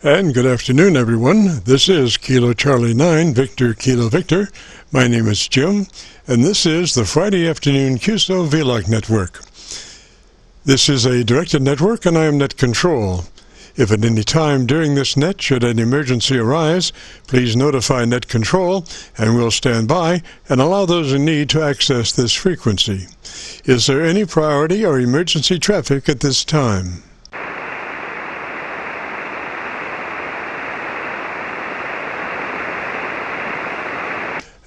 And good afternoon, everyone. This is Kilo Charlie 9, Victor Kilo Victor. My name is Jim, and this is the Friday afternoon QSO-VLOG network. This is a directed network, and I am net control. If at any time during this net should an emergency arise, please notify net control, and we'll stand by and allow those in need to access this frequency. Is there any priority or emergency traffic at this time?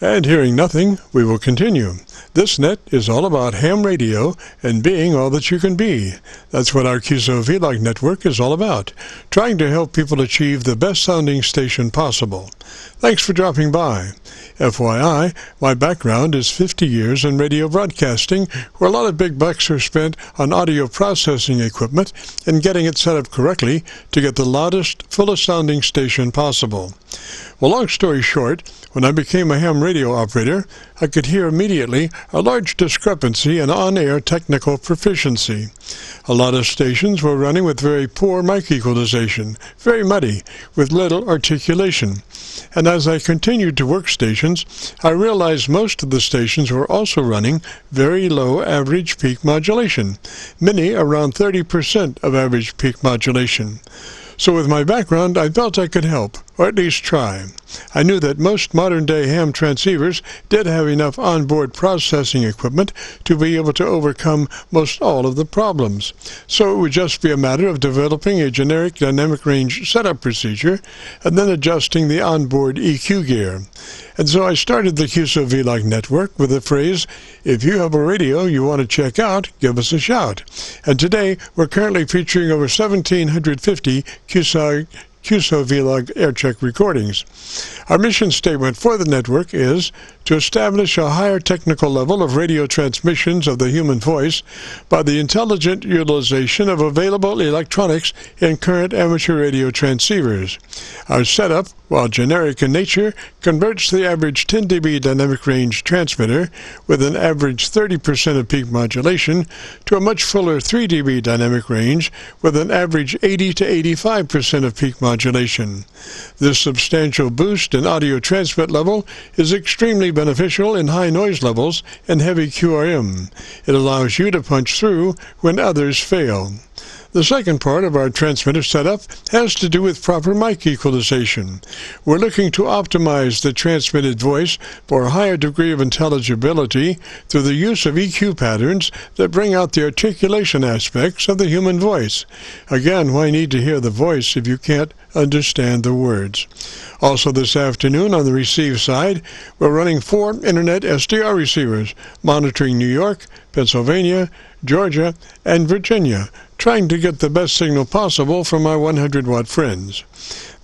And hearing nothing, we will continue. This net is all about ham radio and being all that you can be. That's what our QSO-VLOG network is all about, trying to help people achieve the best sounding station possible. Thanks for dropping by. FYI, my background is 50 years in radio broadcasting, where a lot of big bucks are spent on audio processing equipment and getting it set up correctly to get the loudest, fullest sounding station possible. Well, long story short, when I became a ham radio operator, I could hear immediately a large discrepancy in on-air technical proficiency. A lot of stations were running with very poor mic equalization, very muddy, with little articulation. And as I continued to work stations, I realized most of the stations were also running very low average peak modulation, many around 30% of average peak modulation. So with my background, I felt I could help, or at least try. I knew that most modern-day ham transceivers did have enough onboard processing equipment to be able to overcome most all of the problems. So it would just be a matter of developing a generic dynamic range setup procedure and then adjusting the onboard EQ gear. And so I started the QSO-VLOG network with the phrase, if you have a radio you want to check out, give us a shout. And today we're currently featuring over 1,750 QSO-VLOG Aircheck recordings. Our mission statement for the network is to establish a higher technical level of radio transmissions of the human voice by the intelligent utilization of available electronics in current amateur radio transceivers. Our setup, while generic in nature, converts the average 10 dB dynamic range transmitter with an average 30% of peak modulation to a much fuller 3 dB dynamic range with an average 80 to 85% of peak modulation. This substantial boost in audio transmit level is extremely beneficial in high noise levels and heavy QRM. It allows you to punch through when others fail. The second part of our transmitter setup has to do with proper mic equalization. We're looking to optimize the transmitted voice for a higher degree of intelligibility through the use of EQ patterns that bring out the articulation aspects of the human voice. Again, why need to hear the voice if you can't understand the words? Also this afternoon on the receive side, we're running 4 Internet SDR receivers, monitoring New York, Pennsylvania, Georgia, and Virginia, trying to get the best signal possible for my 100-watt friends.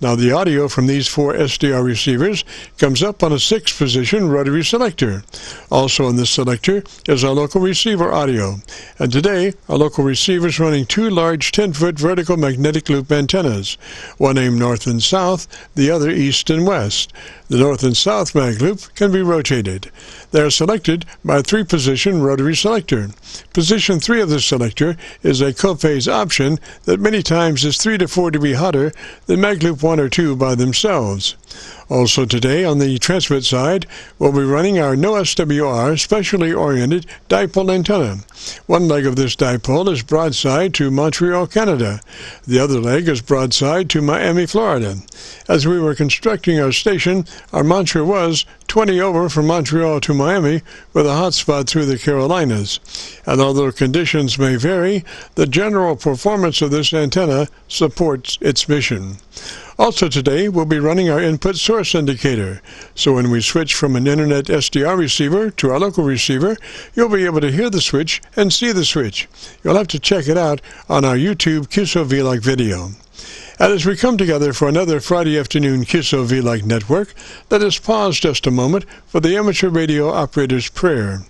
Now the audio from these 4 SDR receivers comes up on a 6-position rotary selector. Also on this selector is our local receiver audio. And today, our local receiver is running 2 large 10-foot vertical magnetic loop antennas, one aimed north and south, the other east and west. The north and south mag loop can be rotated. They are selected by a 3-position rotary selector. Position 3 of the selector is a co-phase option that many times is 3 to 4 dB hotter than mag loop 1 or 2 by themselves. Also today on the transmit side, we'll be running our no SWR specially oriented dipole antenna. One leg of this dipole is broadside to Montreal, Canada. The other leg is broadside to Miami, Florida. As we were constructing our station, our mantra was 20 over from Montreal to Miami with a hotspot through the Carolinas. And although conditions may vary, the general performance of this antenna supports its mission. Also today, we'll be running our input source indicator. So when we switch from an Internet SDR receiver to our local receiver, you'll be able to hear the switch and see the switch. You'll have to check it out on our YouTube QSO-VLOG video. And as we come together for another Friday afternoon QSO-VLOG network, let us pause just a moment for the amateur radio operator's prayer.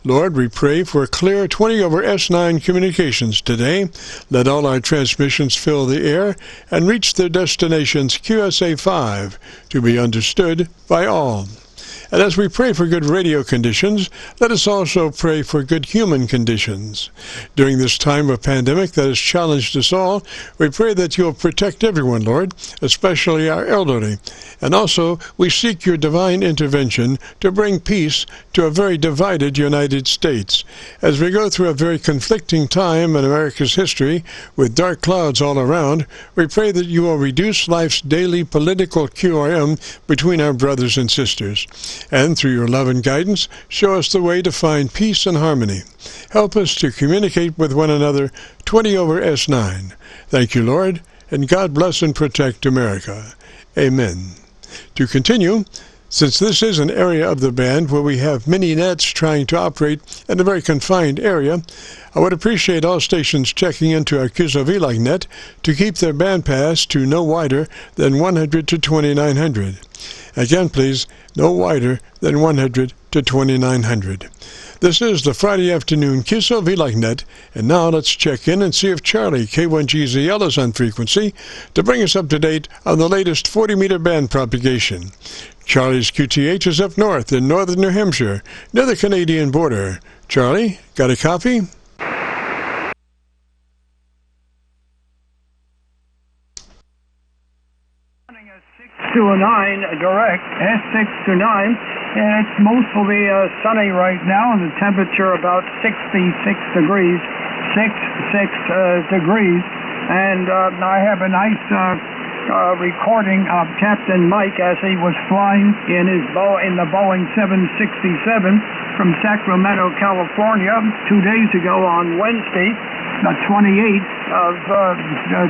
Lord, we pray for clear 20 over S9 communications today. Let all our transmissions fill the air and reach their destinations QSA 5 to be understood by all. And as we pray for good radio conditions, let us also pray for good human conditions. During this time of pandemic that has challenged us all, we pray that you'll protect everyone, Lord, especially our elderly. And also, we seek your divine intervention to bring peace to a very divided United States. As we go through a very conflicting time in America's history, with dark clouds all around, we pray that you will reduce life's daily political QRM between our brothers and sisters. And through your love and guidance, show us the way to find peace and harmony. Help us to communicate with one another 20 over S9. Thank you, Lord, and God bless and protect America. Amen. To continue, since this is an area of the band where we have many nets trying to operate in a very confined area, I would appreciate all stations checking into our QSO-VLOG net to keep their bandpass to no wider than 100 to 2900. Again, please, no wider than 100 to 2900. This is the Friday afternoon QSO-VLOG net, and now let's check in and see if Charlie K1GZL is on frequency to bring us up to date on the latest 40-meter band propagation. Charlie's QTH is up north in northern New Hampshire, near the Canadian border. Charlie, got a copy? To a 9 direct, S6 to 9, and it's mostly sunny right now, and the temperature about 66 degrees, 66 degrees, and I have a nice recording of Captain Mike as he was flying in the Boeing 767 from Sacramento, California, 2 days ago on Wednesday, the 28th of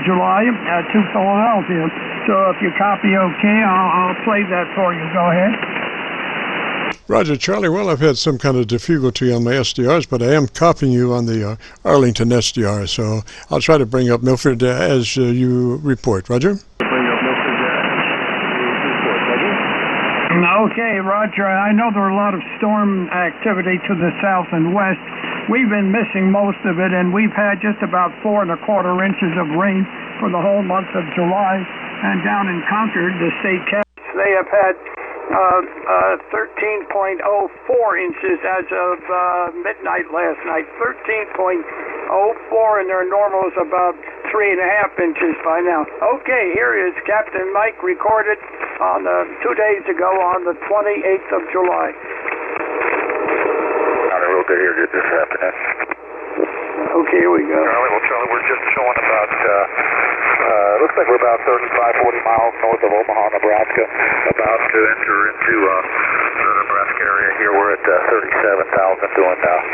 July, to Philadelphia. So if you copy okay, I'll play that for you. Go ahead. Roger, Charlie. Well, I've had some kind of difficulty on my SDRs, but I am copying you on the Arlington SDR, so I'll try to bring up Milford as you report. Roger? Okay, Roger. I know there are a lot of storm activity to the south and west. We've been missing most of it, and we've had just about 4 1/4 inches of rain for the whole month of July. And down in Concord, the state capital, they have had 13.04 inches as of midnight last night. 13.04, and their normal is about 3.5 inches by now. Okay, here is Captain Mike recorded on 2 days ago on the 28th of July. Real good here, good this afternoon. Okay, here we go. Charlie, we're just showing about, looks like we're about 35, 40 miles north of Omaha, Nebraska, about to enter into the Nebraska area here. We're at 37,000, showing about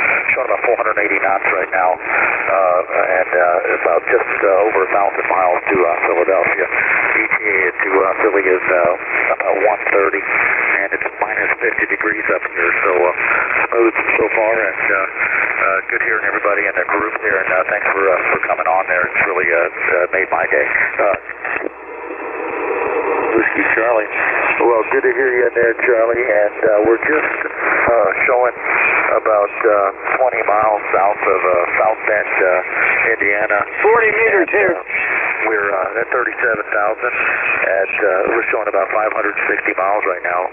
480 knots right now, and about just over 1,000 miles to Philadelphia. ETA to Philly is about 1:30, and it's minus 50 degrees up here, so smooth so far, and good hearing everybody in the group there, and thanks for coming on there. It's really made my day. Whiskey Charlie. Well, good to hear you in there, Charlie, and we're just showing about 20 miles south of South Bend, Indiana. 40 meters here. We're at 37,000, and we're showing about 560 miles right now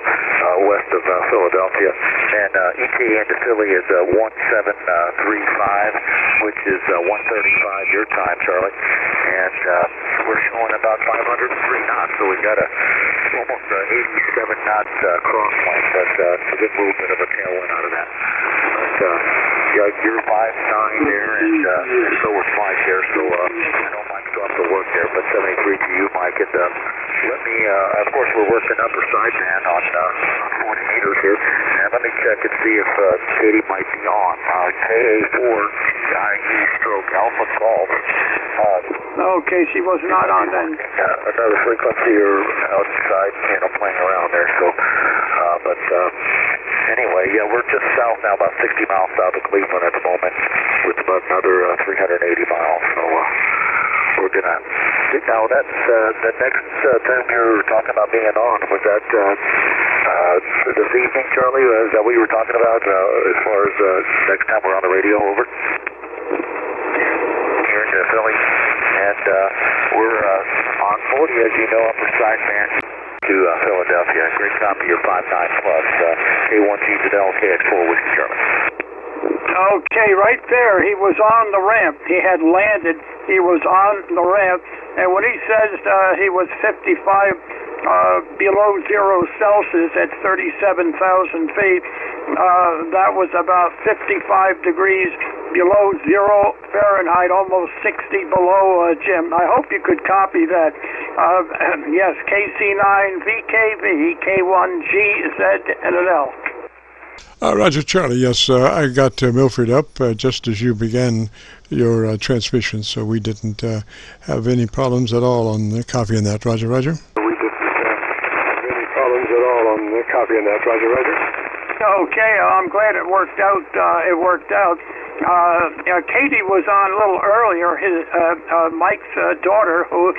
west of Philadelphia. And ETA into Philly is 1735, which is 1:35 your time, Charlie. And we're showing about 503 knots, so we got almost 87 knots cross length. That's a good movement of a tailwind out of that. But you're 5'9" there, and so was Mike there, so I know Mike's off to work there, but 73 to you, Mike. And let me, of course, we're working upper sideband on 40 meters here, and let me check and see if Katie might be on. KA4 IE stroke Alpha Golf. Okay, she was not on then. Another frequency or outside, playing around there, so, but anyway, yeah, we're just south now, about 60 miles south of Cleveland at the moment, with about another 380 miles, so we're gonna, now that's, the next time you were talking about being on, was that this evening, Charlie? Is that what you were talking about, as far as next time we're on the radio, over? Here in Philly, and we're on 40, as you know, upper sideband. to Philadelphia. Great copy, your 59 plus. A1G to Delta KX4 Whiskey Charlie. Okay, right there, he was on the ramp. He had landed. He was on the ramp. And when he says he was 55 below 0 Celsius at 37,000 feet, that was about 55 degrees below 0 Fahrenheit, almost 60 below, Jim. I hope you could copy that. Yes, KC9VKV, K1GZNL. Roger, Charlie, yes, I got Milford up just as you began your transmission, so we didn't have any problems at all on copying that. Roger, Roger. We didn't have any problems at all on copying that. Roger, Roger. Okay, I'm glad it worked out. Katie was on a little earlier, Mike's daughter, who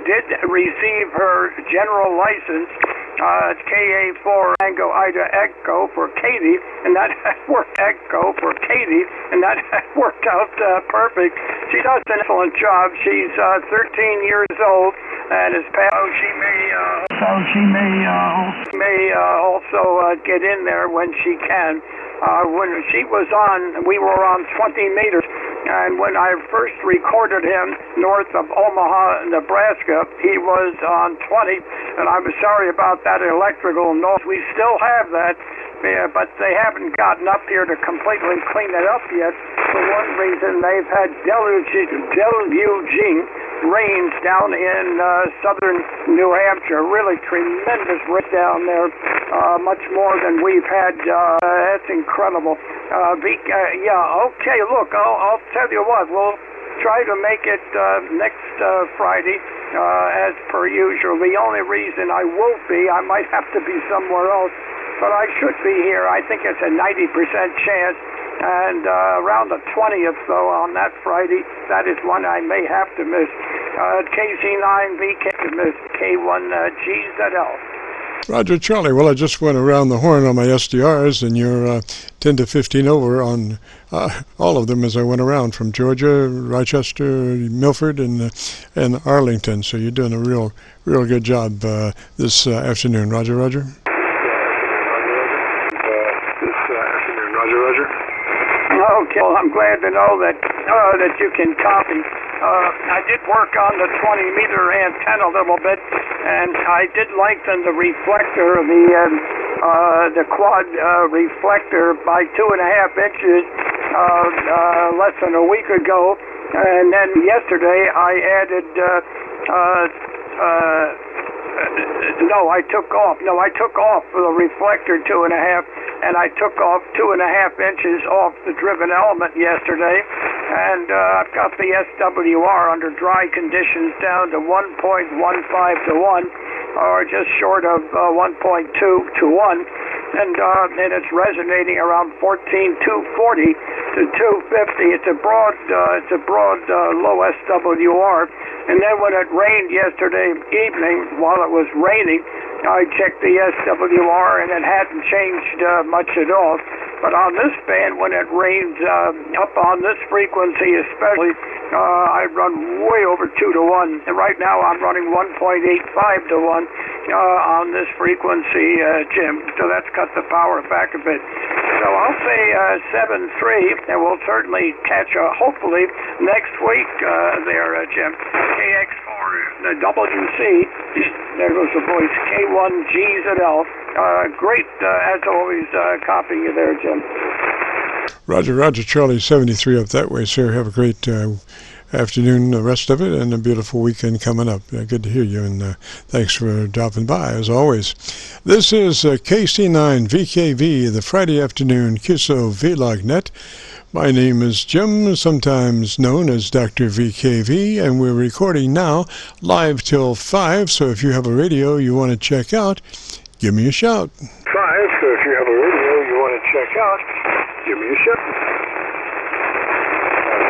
did receive her general license, KA4 Tango Ida Echo for Katie, and that worked worked out perfect. She does an excellent job. She's 13 years old and is past. She may also get in there when she can. When she was on, we were on 20 meters, and when I first recorded him north of Omaha, Nebraska, he was on 20, and I was sorry about that electrical noise. We still have that, but they haven't gotten up here to completely clean it up yet. For one reason, they've had deluging rains down in southern New Hampshire, really tremendous rain down there, much more than we've had. That's incredible. Okay, look, I'll tell you what, we'll try to make it next Friday as per usual. The only reason I won't be, I might have to be somewhere else, but I should be here. I think it's a 90% chance. And around the 20th, though, on that Friday, that is one I may have to miss. KC9VK to miss K1GZL. Roger, Charlie. Well, I just went around the horn on my SDRs, and you're 10 to 15 over on all of them as I went around from Georgia, Rochester, Milford, and Arlington. So you're doing a real good job this afternoon. Roger, Roger. Okay, well, I'm glad to know that you can copy. I did work on the 20-meter antenna a little bit, and I did lengthen the reflector, the quad reflector by 2.5 inches less than a week ago, and then yesterday I added. I took off the reflector 2.5, and I took off 2.5 inches off the driven element yesterday, and I've got the SWR under dry conditions down to 1.15 to 1, or just short of 1.2 to 1, and it's resonating around 14,240 to 250. It's a broad low SWR. And then when it rained yesterday evening, while it was raining, I checked the SWR and it hadn't changed much at all. But on this band, when it rains up on this frequency especially, I run way over 2 to 1. And right now I'm running 1.85 to 1 on this frequency, Jim. So that's cut the power back a bit. So I'll say 7.3, and we'll certainly catch hopefully next week there, Jim. KX4, the WC, there goes the voice, K1GZL. Great, as always, copying you there, Jim. Roger, Charlie, 73 up that way, sir. Have a great afternoon, the rest of it, and a beautiful weekend coming up. Good to hear you, and thanks for dropping by, as always. This is KC9VKV, the Friday afternoon QSO-VLOG net. My name is Jim, sometimes known as Dr. VKV, and we're recording now live till 5, so if you have a radio you want to check out, give me a shout. 5, so if you have a radio you want to check out, give me a shout.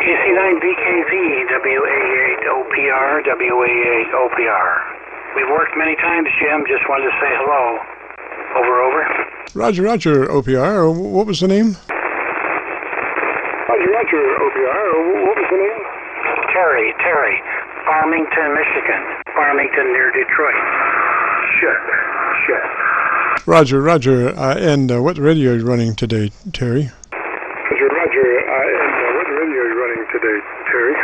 KC9VKV, WA8OPR, WA8OPR. We've worked many times, Jim. Just wanted to say hello. Over. Roger, OPR. What was the name? Roger, OPR. What was the name? Terry. Farmington, Michigan. Farmington near Detroit. Check. Roger, Roger. And what radio are you running today, Terry? Roger, Roger. And what radio are you running today, Terry?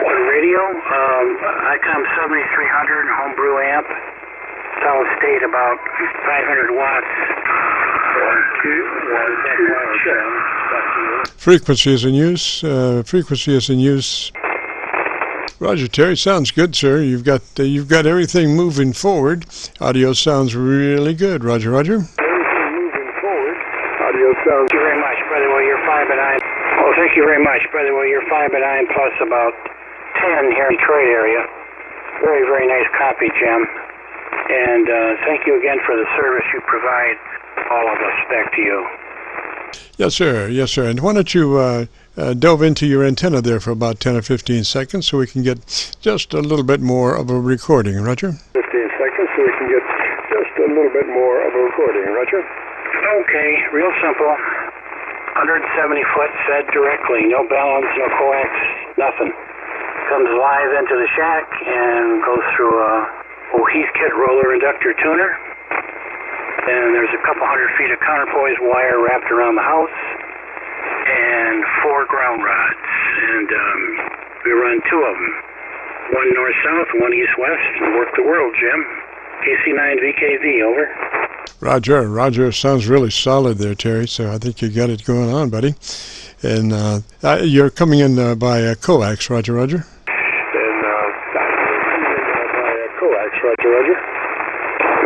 What radio? ICOM 7300 homebrew amp. Solid state, about 500 watts. Frequency is in use. Frequency is in use. Roger, Terry. Sounds good, sir. You've got everything moving forward. Audio sounds really good. Roger, Roger. Everything moving forward. Audio sounds. Thank you very much. By the way, you're 5 and 9. Oh, thank you very much. By the way, you're 5 and 9 plus about 10 here in the Detroit area. Very, very nice copy, Jim. And thank you again for the service you provide all of us. Back to you. Yes, sir. Yes, sir. And why don't you delve into your antenna there for about 10 or 15 seconds so we can get just a little bit more of a recording, Roger? 15 seconds so we can get just a little bit more of a recording, Roger? Okay, real simple. 170 foot fed directly. No balance, no coax, nothing. Comes live into the shack and goes through a Heathkit roller inductor tuner. And there's a couple hundred feet of counterpoise wire wrapped around the house and 4 ground rods. And we run 2 of them. One north-south, one east-west, and work the world, Jim. KC9VKV, over. Roger, Roger. Sounds really solid there, Terry. So I think you got it going on, buddy. And you're coming in by coax, Roger, Roger. And by coax, Roger, Roger.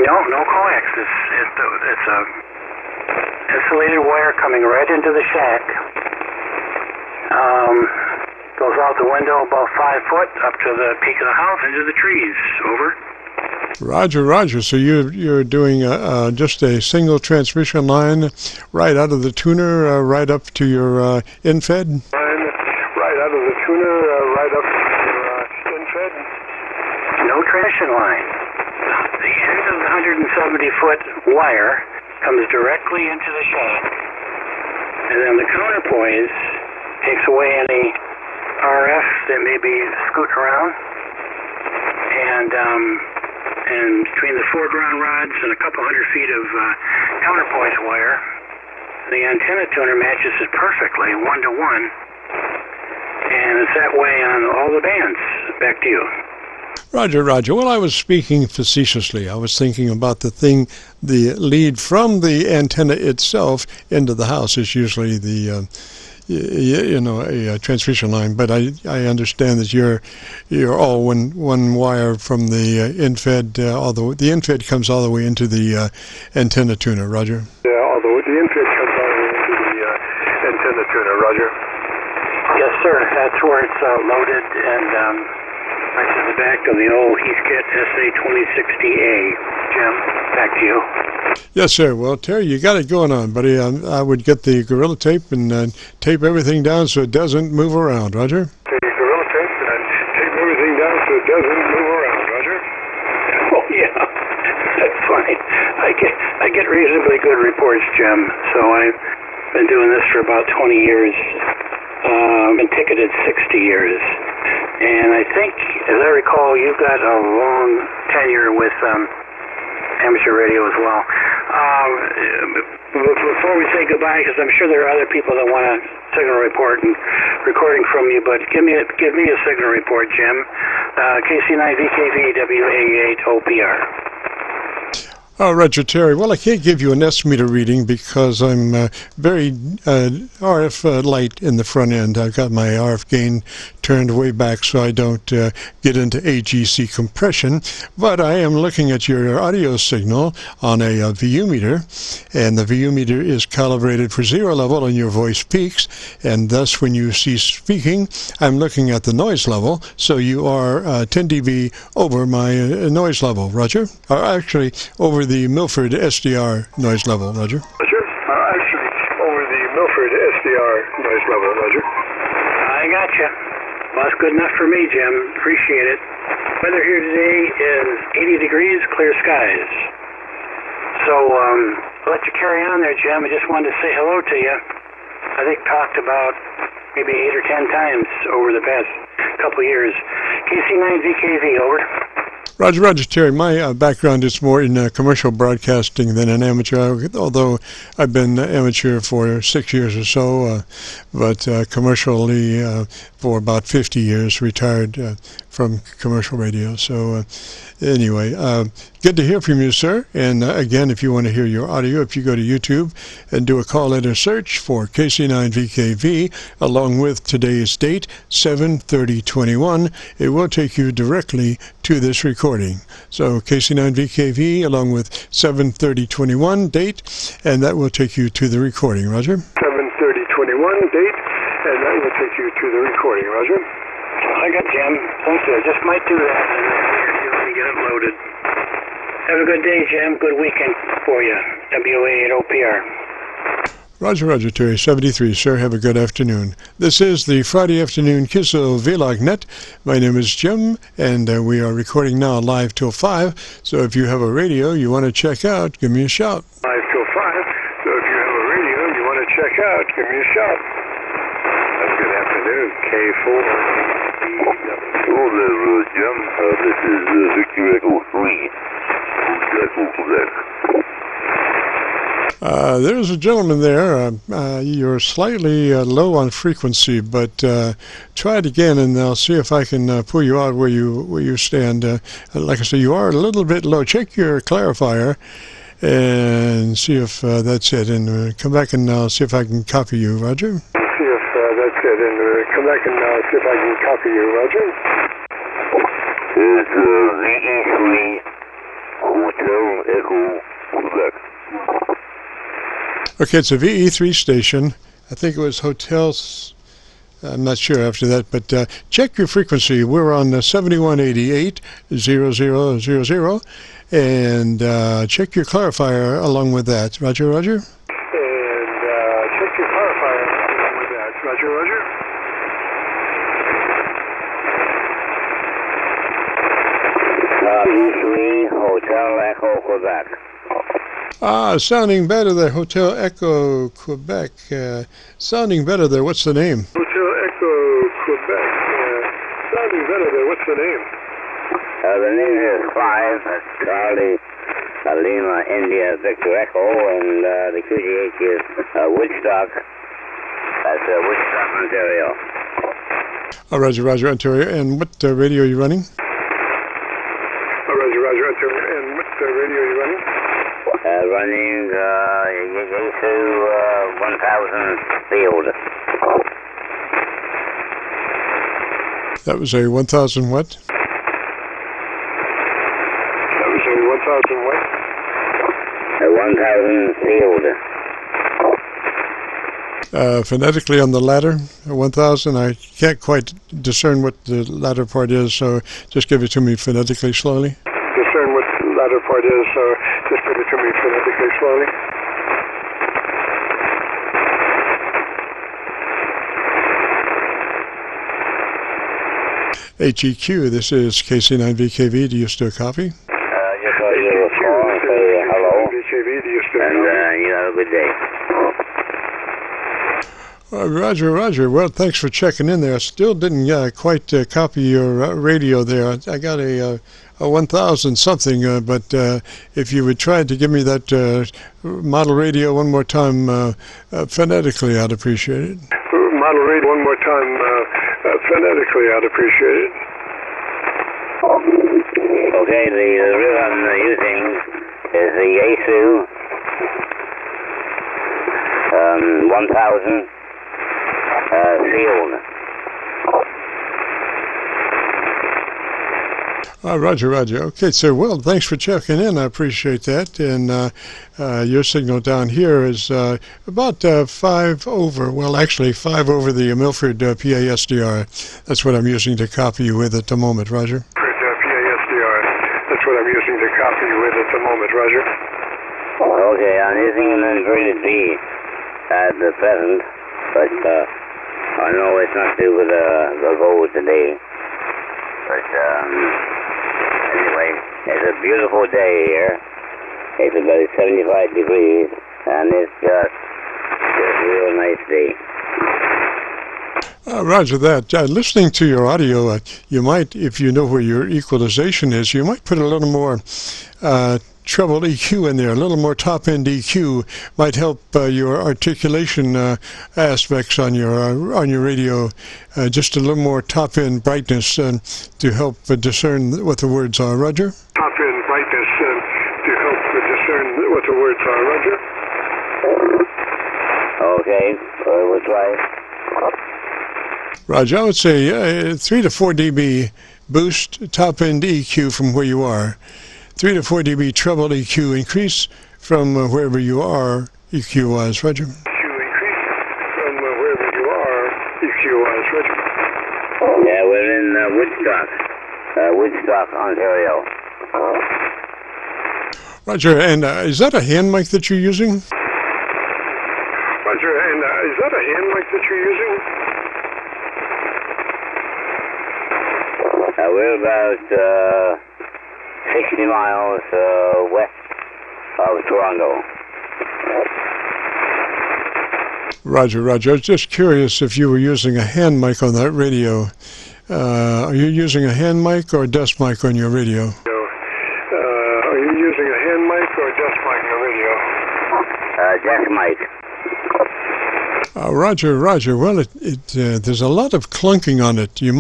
No coax. It's a insulated wire coming right into the shack. Goes out the window about 5 foot up to the peak of the house into the trees. Over. Roger, Roger. So you're doing just a single transmission line right out of the tuner, right up to your infed? Right out of the tuner, right up to your infed? No transmission line. The end of the 170-foot wire comes directly into the shack, and then the counterpoise takes away any RF that may be scooting around, and between the 4 ground rods and a couple hundred feet of counterpoise wire, the antenna tuner matches it perfectly, 1-to-1, and it's that way on all the bands. Back to you. Roger, Roger. Well, I was speaking facetiously. I was thinking about the lead from the antenna itself into the house is usually the, a transmission line. But I understand that you're all one wire from the infed. The infed comes all the way into the antenna tuner, Roger. Yeah, although the infed comes all the way into the antenna tuner, Roger. Yes, sir. That's where it's loaded and. Right to the back of the old Heathkit SA2060A. Jim, back to you. Yes, sir. Well, Terry, you got it going on, buddy. I would get the Gorilla Tape and tape everything down so it doesn't move around, Roger. The Gorilla Tape and tape everything down so it doesn't move around, Roger. Oh, yeah. That's fine. I get reasonably good reports, Jim. So I've been doing this for about 20 years. Been ticketed 60 years. And I think, as I recall, you've got a long tenure with amateur radio as well. Before we say goodbye, because I'm sure there are other people that want a signal report and recording from you, but give me a signal report, Jim. KC9VKV WA8OPR. Oh, Roger, Terry. Well, I can't give you an S meter reading because I'm very RF light in the front end. I've got my RF gain turned way back so I don't get into AGC compression. But I am looking at your audio signal on a VU meter, and the VU meter is calibrated for 0 level and your voice peaks, and thus when you cease speaking, I'm looking at the noise level, so you are 10 dB over my noise level, Roger. Or actually, over the Milford SDR noise level, Roger. Roger. Actually, over the Milford SDR noise level, Roger. I gotcha. Well, that's good enough for me, Jim. Appreciate it. Weather here today is 80 degrees, clear skies. So, I'll let you carry on there, Jim. I just wanted to say hello to you. I think talked about maybe 8 or 10 times over the past couple years. KC9VKV, over. Roger, Terry. My background is more in commercial broadcasting than an amateur, although I've been amateur for 6 years or so, but commercially for about 50 years, retired from commercial radio. So anyway, good to hear from you, sir. And again, if you want to hear your audio, if you go to YouTube and do a call in or search for KC9VKV, along with today's date, 7/30/21, it will take you directly to this recording. So KC9VKV along with 7/30/21 date, and that will take you to the recording. Roger? 7/30/21 date, and that will take you to the recording. Roger? I got Jim. Thank you. Just might do that and get it loaded. Have a good day, Jim. Good weekend for you. WA8OPR. Roger, Terry, 73, sir. Have a good afternoon. This is the Friday afternoon QSO-VLOG net. My name is Jim, and we are recording now live till 5. So if you have a radio you want to check out, give me a shout. 5 till 5. So if you have a radio you want to check out, give me a shout. Have a good afternoon. K4. Hello there, Jim. This is Victor Echo 3. There's a gentleman there. You're slightly low on frequency, but try it again, and I'll see if I can pull you out where you stand. Like I say, you are a little bit low. Check your clarifier and see if that's it, and come back and I'll see if I can copy you, Roger. See if that's it, and come back and see if I can copy you, Roger. It's VE3 Hotel Echo Quebec. Okay, it's a VE3 station. I think it was hotels. I'm not sure after that, but check your frequency. We're on 7188-0000, and check your clarifier along with that. Roger? And check your clarifier along with that. Roger? VE3 Hotel Echo Quebec. Sounding better there, Hotel Echo Quebec. Sounding better there. What's the name? Hotel Echo Quebec. Sounding better there. What's the name? The name is 5. That's Charlie Lima India Victor Echo, and the QGH is Woodstock. That's Woodstock, Ontario. Roger, Ontario. And what radio are you running? Roger, Ontario. And what radio are you running? Running into 1000 field. That was a 1000 what? That was a 1000 what? A 1000 field. Phonetically on the ladder, 1000. I can't quite discern what the latter part is, so just give it to me phonetically slowly. Discern what the latter part is, so just give it to me phonetically slowly. HEQ, this is KC9VKV. Do you still copy? Just want to give a call and say hello, and you have a good day. Roger. Well, thanks for checking in there. I still didn't quite copy your radio there. I got a 1000 something, but if you would try to give me that model radio one more time phonetically, I'd appreciate it. Model radio one more time phonetically, I'd appreciate it. Okay, the reel I'm using is the Yaesu 1000 field. Roger. Okay, sir. Well, thanks for checking in. I appreciate that. And your signal down here is about 5 over. Well, actually, 5 over the Milford PASDR. That's what I'm using to copy you with at the moment, Roger. PASDR. That's what I'm using to copy you with at the moment, Roger. Okay, I'm using an inverted V at the present, but I know it's not due with the goal today. But anyway, it's a beautiful day here. It's about 75 degrees, and it's just a real nice day. Roger that. Listening to your audio, you might, if you know where your equalization is, you might put a little more treble EQ in there, a little more top-end EQ might help your articulation aspects on your radio. Just a little more top-end brightness to help discern what the words are. Roger? Top-end brightness to help discern what the words are. Roger? Okay, we'll try. Roger, I would say 3 to 4 dB boost top-end EQ from where you are. 3 to 4 dB treble EQ increase from wherever you are EQ-wise. Roger. EQ increase from wherever you are EQ-wise. Roger. Yeah, we're in Woodstock, Ontario. Roger, and is that a hand mic that you're using? Roger, and is that a hand mic that you're using? We're about 60 miles west of Toronto. Roger, Roger. I was just curious if you were using a hand mic on that radio. Are you using a hand mic or a desk mic on your radio? Are you using a hand mic or a desk mic on your radio? Desk mic. Roger, Roger. Well, there's a lot of clunking on it. You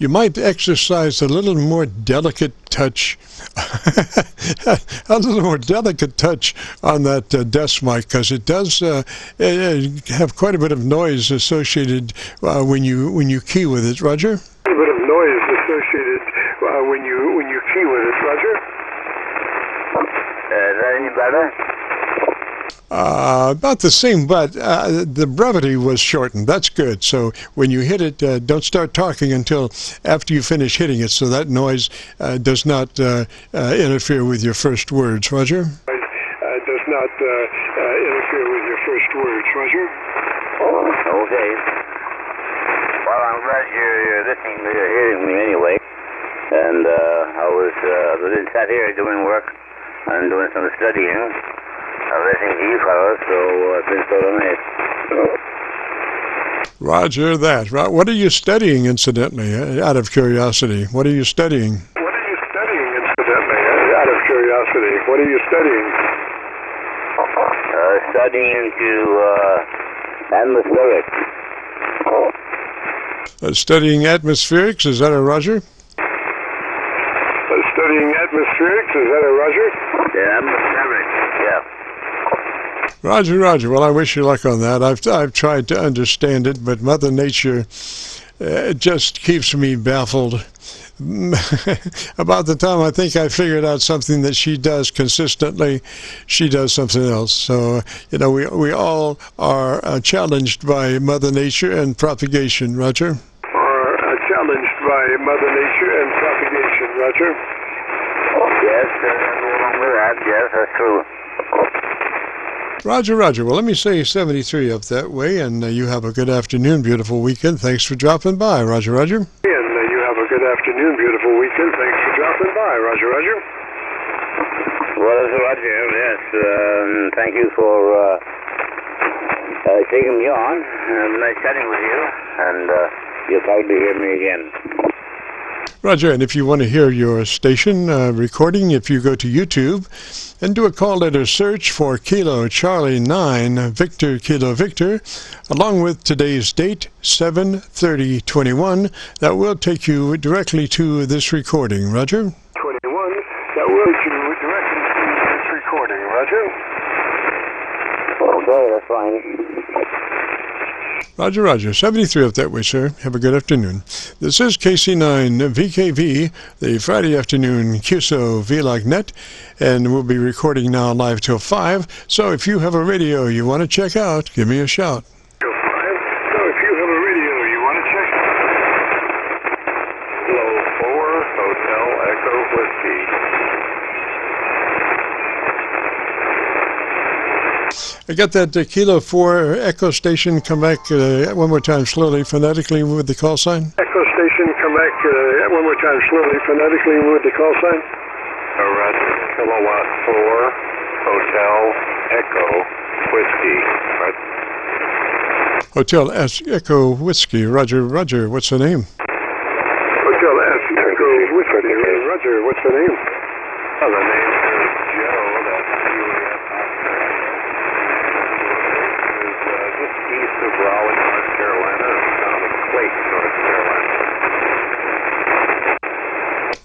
might exercise a little more delicate touch, a little more delicate touch on that desk mic, because it does have quite a bit of noise associated when you key with it. Roger. A bit of noise associated when you key with it. Roger. Is that any better? About the same, but the brevity was shortened. That's good. So when you hit it, don't start talking until after you finish hitting it, so that noise does not interfere with your first words. Roger? Does not interfere with your first words. Roger? Okay. Well, I'm glad you're listening to hearing me anyway. And I was sat here doing work and doing some studying. I'm listening to you fellows, so I've been sort of nice. Roger that. What are you studying, incidentally, out of curiosity? What are you studying? What are you studying, incidentally, out of curiosity? What are you studying? Studying into atmospherics. Studying atmospherics, is that a Roger? Studying atmospherics, is that a Roger? Yeah, atmospherics, yeah. Roger, Roger. Well, I wish you luck on that. I've tried to understand it, but Mother Nature just keeps me baffled. About the time I think I figured out something that she does consistently, she does something else. So, we all are challenged by Mother Nature and propagation. Roger? Are challenged by Mother Nature and propagation. Roger? Yes, along with that, yes, that's true. Roger, Roger. Well, let me say 73 up that way, and you have a good afternoon, beautiful weekend. Thanks for dropping by. Roger, Roger. And you have a good afternoon, beautiful weekend. Thanks for dropping by. Roger, Roger. Well, Roger, yes. Thank you for taking me on. Nice chatting with you, and you'll probably hear me again. Roger, and if you want to hear your station recording, if you go to YouTube and do a call letter search for Kilo Charlie 9 Victor Kilo Victor, along with today's date, 7/30/21, that will take you directly to this recording. Roger? 21, that will take you directly to this recording. Roger? Okay, that's fine. Roger, Roger. 73 up that way, sir. Have a good afternoon. This is KC9VKV, the Friday afternoon QSO-VLOG net, and we'll be recording now live till 5. So if you have a radio you want to check out, give me a shout. So if you have a radio you want to check out. Hello, 4 Hotel Echo Whiskey. I got that Kilo 4 Echo station. Come back one more time slowly, phonetically with the call sign. Echo station, come back one more time slowly, phonetically with the call sign. Roger, Kilowatt 4 Hotel Echo Whiskey. Right. Hotel S Echo Whiskey. Roger, Roger. What's the name? Hotel S Echo Whiskey. Roger, what's the name? Oh, the name is Joe. That's UAS is just east of Raleigh, North Carolina, down in Clayton, North Carolina.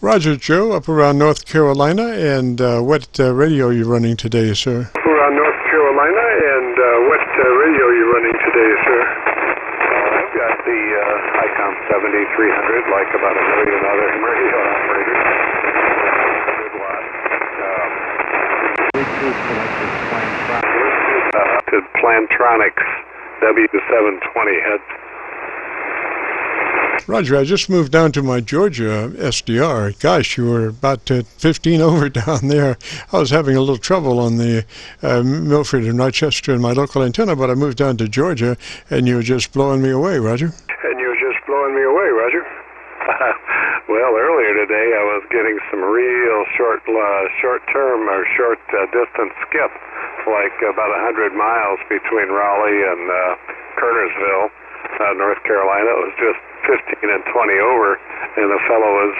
Roger, Joe, up around North Carolina. And what radio are you running today, sir? Around North Carolina, and what radio are you running today, sir? I've got the ICOM 7300, like about a million other radio operators. Good lot. To Plantronics W720 heads. Roger, I just moved down to my Georgia SDR. Gosh, you were about 15 over down there. I was having a little trouble on the Milford and Rochester and my local antenna, but I moved down to Georgia, and you were just blowing me away, Roger. And you were just blowing me away, Roger. Well, earlier today I was getting some real short-term or short-distance skip, like about 100 miles between Raleigh and Kernersville, North Carolina. It was just 15 and 20 over, and the fellow was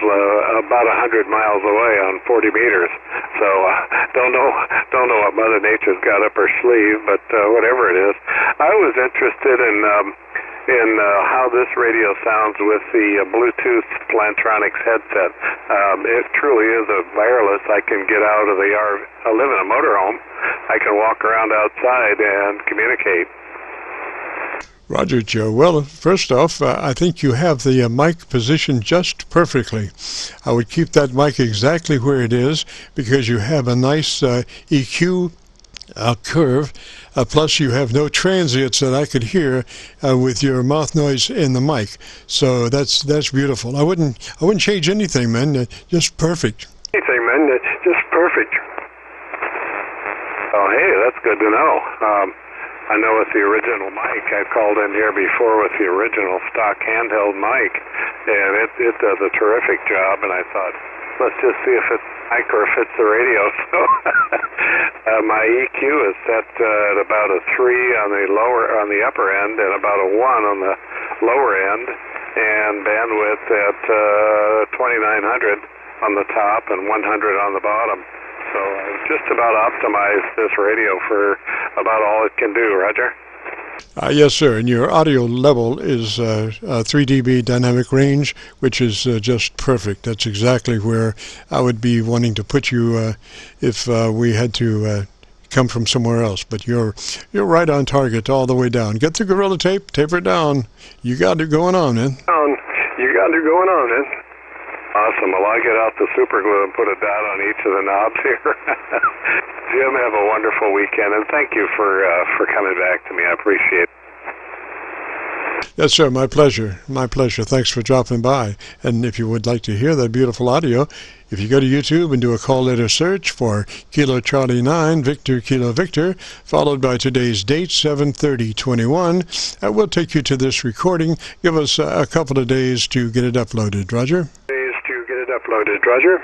about 100 miles away on 40 meters. So don't know what Mother Nature's got up her sleeve, but whatever it is, I was interested in how this radio sounds with the Bluetooth Plantronics headset. It truly is a wireless. I can get out of the I live in a motorhome. I can walk around outside and communicate. Roger, Joe. Well, first off, I think you have the mic positioned just perfectly. I would keep that mic exactly where it is because you have a nice EQ curve. Plus, you have no transients that I could hear with your mouth noise in the mic. So that's beautiful. I wouldn't change anything, man. Just perfect. Anything, man. Just perfect. Oh, hey, that's good to know. I know with the original mic, I called in here before with the original stock handheld mic, and it does a terrific job. And I thought, let's just see if it's mic or if it's the radio. So my EQ is set at about a 3 on the upper end and about a 1 on the lower end, and bandwidth at 2900 on the top and 100 on the bottom. So I've just about optimized this radio for about all it can do, Roger. Yes, sir. And your audio level is 3 dB dynamic range, which is just perfect. That's exactly where I would be wanting to put you if we had to come from somewhere else. But you're right on target all the way down. Get the Gorilla Tape, taper it down. You got it going on, man. You got it going on, man. Awesome. Well, I'll get out the super glue and put a dot on each of the knobs here. Jim, have a wonderful weekend, and thank you for coming back to me. I appreciate it. Yes, sir. My pleasure. My pleasure. Thanks for dropping by. And if you would like to hear that beautiful audio, if you go to YouTube and do a call letter search for Kilo Charlie 9, Victor Kilo Victor, followed by today's date, 7/30/21, that will take you to this recording. Give us a couple of days to get it uploaded, Roger. Uploaded, Roger.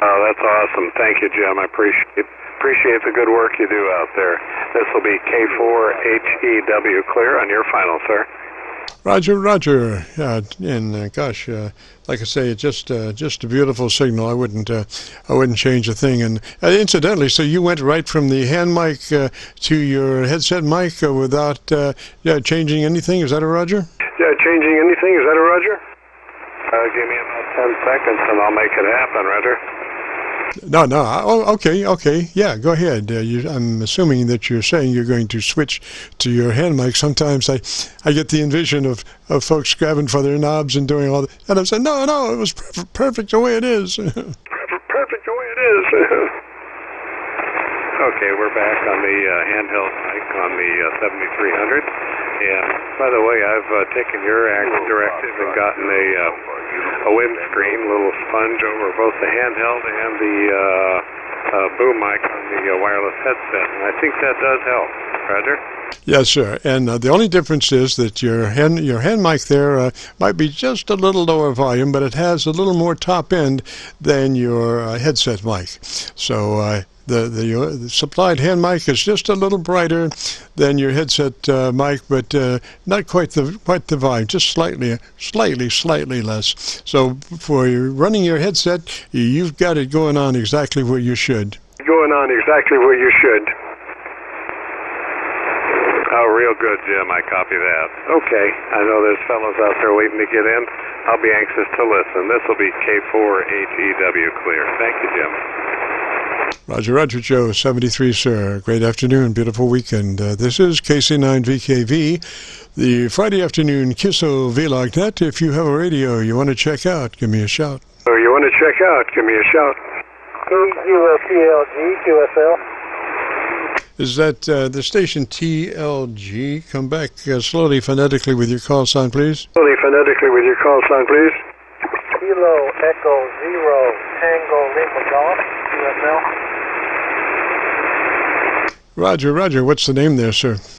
Oh, that's awesome. Thank you, Jim. I appreciate the good work you do out there. This will be K4HEW clear on your final, sir. Roger, Roger. Gosh, like I say, it's just a beautiful signal. I wouldn't change a thing. And incidentally, so you went right from the hand mic to your headset mic without changing anything. Is that a Roger? Yeah, changing anything. Is that a Roger? Give me about 10 seconds and I'll make it happen, Roger. No. Oh, okay. Yeah, go ahead. I'm assuming that you're saying you're going to switch to your hand mic. Sometimes I get the envision of folks grabbing for their knobs and doing all that. And I'm saying, no, it was perfect the way it is. Perfect the way it is. Okay, we're back on the handheld mic on the 7300. And by the way, I've taken your directive and gotten a windscreen, little sponge over both the handheld and the boom mic on the wireless headset, and I think that does help. Roger? Yes, sir. And the only difference is that your hand mic there might be just a little lower volume, but it has a little more top end than your headset mic. So The supplied hand mic is just a little brighter than your headset mic, but not quite the volume, just slightly less. So for running your headset, you've got it going on exactly where you should. Oh, real good, Jim. I copy that. Okay. I know there's fellows out there waiting to get in. I'll be anxious to listen. This will be K4HEW clear. Thank you, Jim. Roger, Joe, 73, sir. Great afternoon, beautiful weekend. This is KC9VKV, the Friday afternoon QSO-VLOG net. If you have a radio you want to check out, give me a shout. QSLG, QSL. Is that the station TLG? Come back slowly phonetically with your call sign, please. Kilo Echo Zero Tango Lima Golf, QSL. Roger. What's the name there, sir? This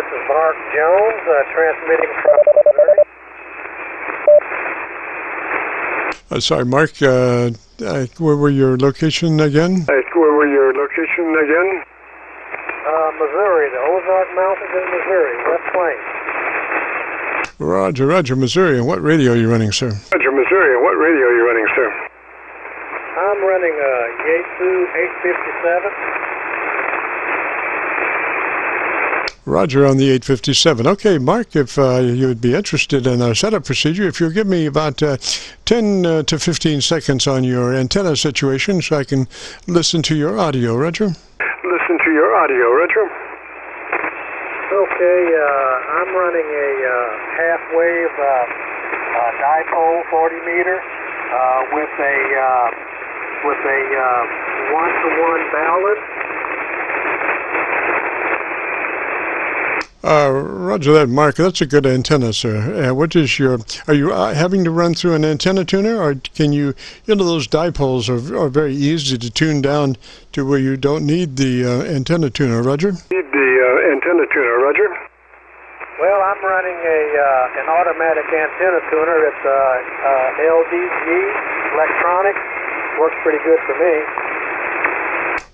is Mark Jones, transmitting from Missouri. Sorry, Mark, where were your location again? Missouri, the Ozark Mountains in Missouri, West Plains. Roger, Missouri. And what radio are you running, sir? I'm running a Yaesu 857. Roger on the 857. Okay, Mark, if you would be interested in our setup procedure, if you'll give me about 10 to 15 seconds on your antenna situation so I can listen to your audio, Roger. Okay, I'm running a half-wave dipole 40 meter with a 1-to-1 balance. Roger that, Mark. That's a good antenna, sir. Are you having to run through an antenna tuner, or can you those dipoles are very easy to tune down to where you don't need the antenna tuner, Roger? Well, I'm running an automatic antenna tuner. It's LDG, electronic. Works pretty good for me.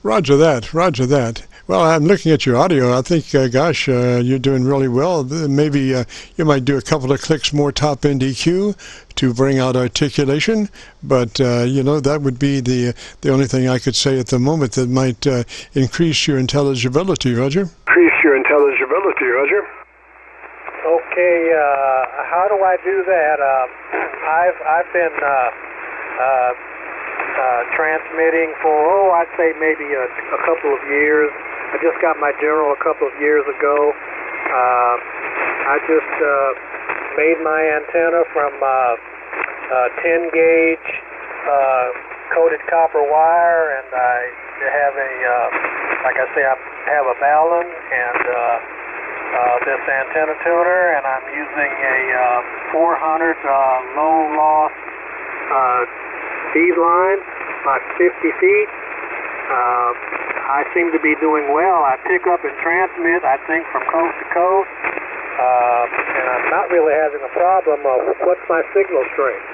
Roger that. Well, I'm looking at your audio. I think, you're doing really well. Maybe you might do a couple of clicks more top-end EQ to bring out articulation. But, that would be the only thing I could say at the moment that might increase your intelligibility, Roger. Okay, how do I do that? I've been transmitting for, I'd say maybe a couple of years. I just got my General a couple of years ago. I just made my antenna from 10 gauge coated copper wire, and I have I have a balun and this antenna tuner, and I'm using a 400 low loss feed line, about 50 feet. I seem to be doing well. I pick up and transmit, I think, from coast to coast, and I'm not really having a problem. What's my signal strength?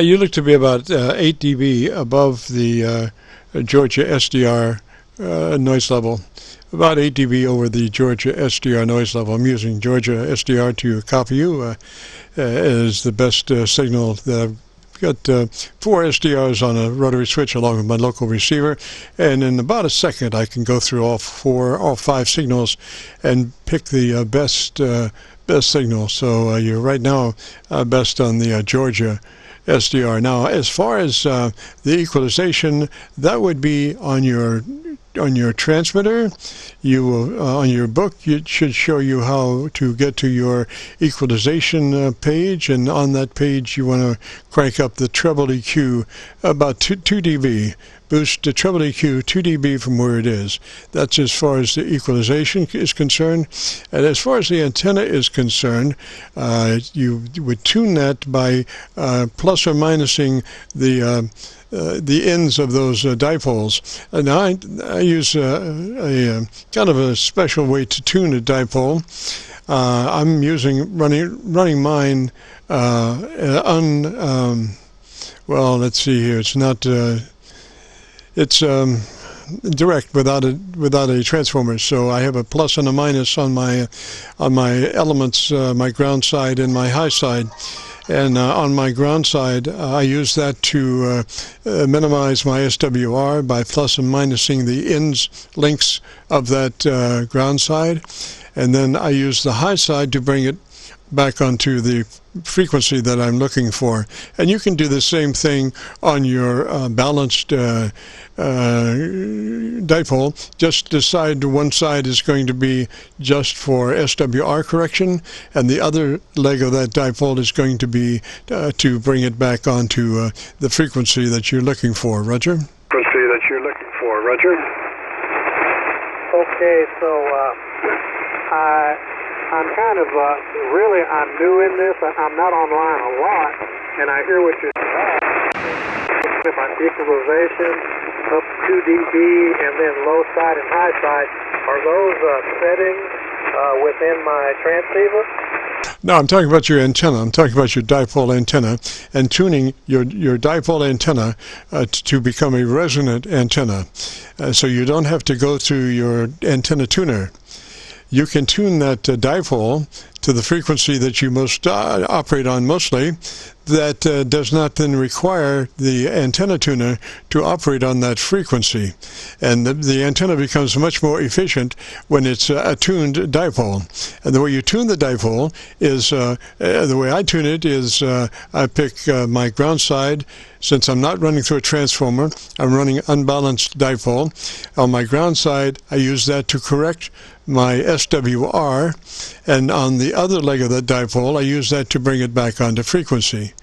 You look to be about 8 dB above the Georgia SDR noise level. About 8 dB over the Georgia SDR noise level. I'm using Georgia SDR to copy you as the best signal that I've got. 4 SDRs on a rotary switch along with my local receiver, and in about a second I can go through all 5 signals and pick the best signal. So you're right now best on the Georgia SDR. Now, as far as the equalization, that would be on your transmitter. You will, on your book, it should show you how to get to your equalization page, and on that page you want to crank up the treble EQ about 2 dB. Boost the treble EQ 2 dB from where it is. That's as far as the equalization is concerned. And as far as the antenna is concerned, you would tune that by plus or minusing the ends of those dipoles. Now I use a kind of a special way to tune a dipole. I'm running mine well, let's see here. It's not. It's direct without a transformer. So I have a plus and a minus on my elements, my ground side and my high side. And on my ground side, I use that to minimize my SWR by plus and minusing the ends links of that ground side. And then I use the high side to bring it back onto the frequency that I'm looking for. And you can do the same thing on your balanced dipole. Just decide one side is going to be just for SWR correction, and the other leg of that dipole is going to be to bring it back onto the frequency that you're looking for. Roger? Frequency that you're looking for. Roger? Okay, so I'm kind of, really, I'm new in this. I'm not online a lot, and I hear what you're saying. My equalization up 2 dB and then low side and high side, are those settings within my transceiver? No, I'm talking about your antenna. I'm talking about your dipole antenna and tuning your dipole antenna to become a resonant antenna. So you don't have to go through your antenna tuner. You can tune that dipole to the frequency that you most operate on mostly. That does not then require the antenna tuner to operate on that frequency. And the antenna becomes much more efficient when it's a tuned dipole. And the way you tune the dipole is, the way I tune it is I pick my ground side. Since I'm not running through a transformer, I'm running unbalanced dipole. On my ground side, I use that to correct my SWR, and on the other leg of that dipole, I use that to bring it back onto frequency.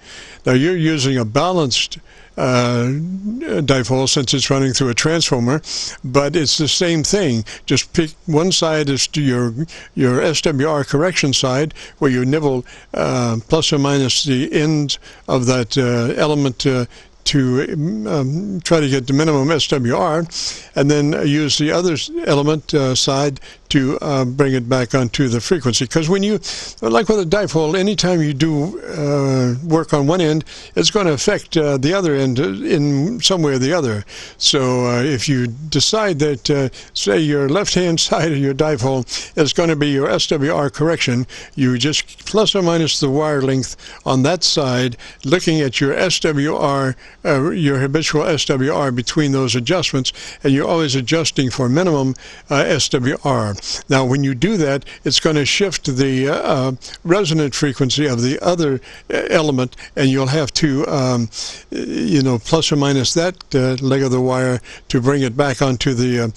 Now you're using a balanced dipole since it's running through a transformer, but it's the same thing. Just pick one side as to your SWR correction side, where you nibble plus or minus the end of that element to try to get the minimum SWR, and then use the other element side to bring it back onto the frequency. Because when you, like with a dipole, anytime you do work on one end, it's going to affect the other end in some way or the other. So if you decide that, say, your left-hand side of your dipole is going to be your SWR correction, you just plus or minus the wire length on that side, looking at your SWR, your habitual SWR between those adjustments, and you're always adjusting for minimum SWR. Now, when you do that, it's going to shift the resonant frequency of the other element, and you'll have to, plus or minus that leg of the wire to bring it back onto the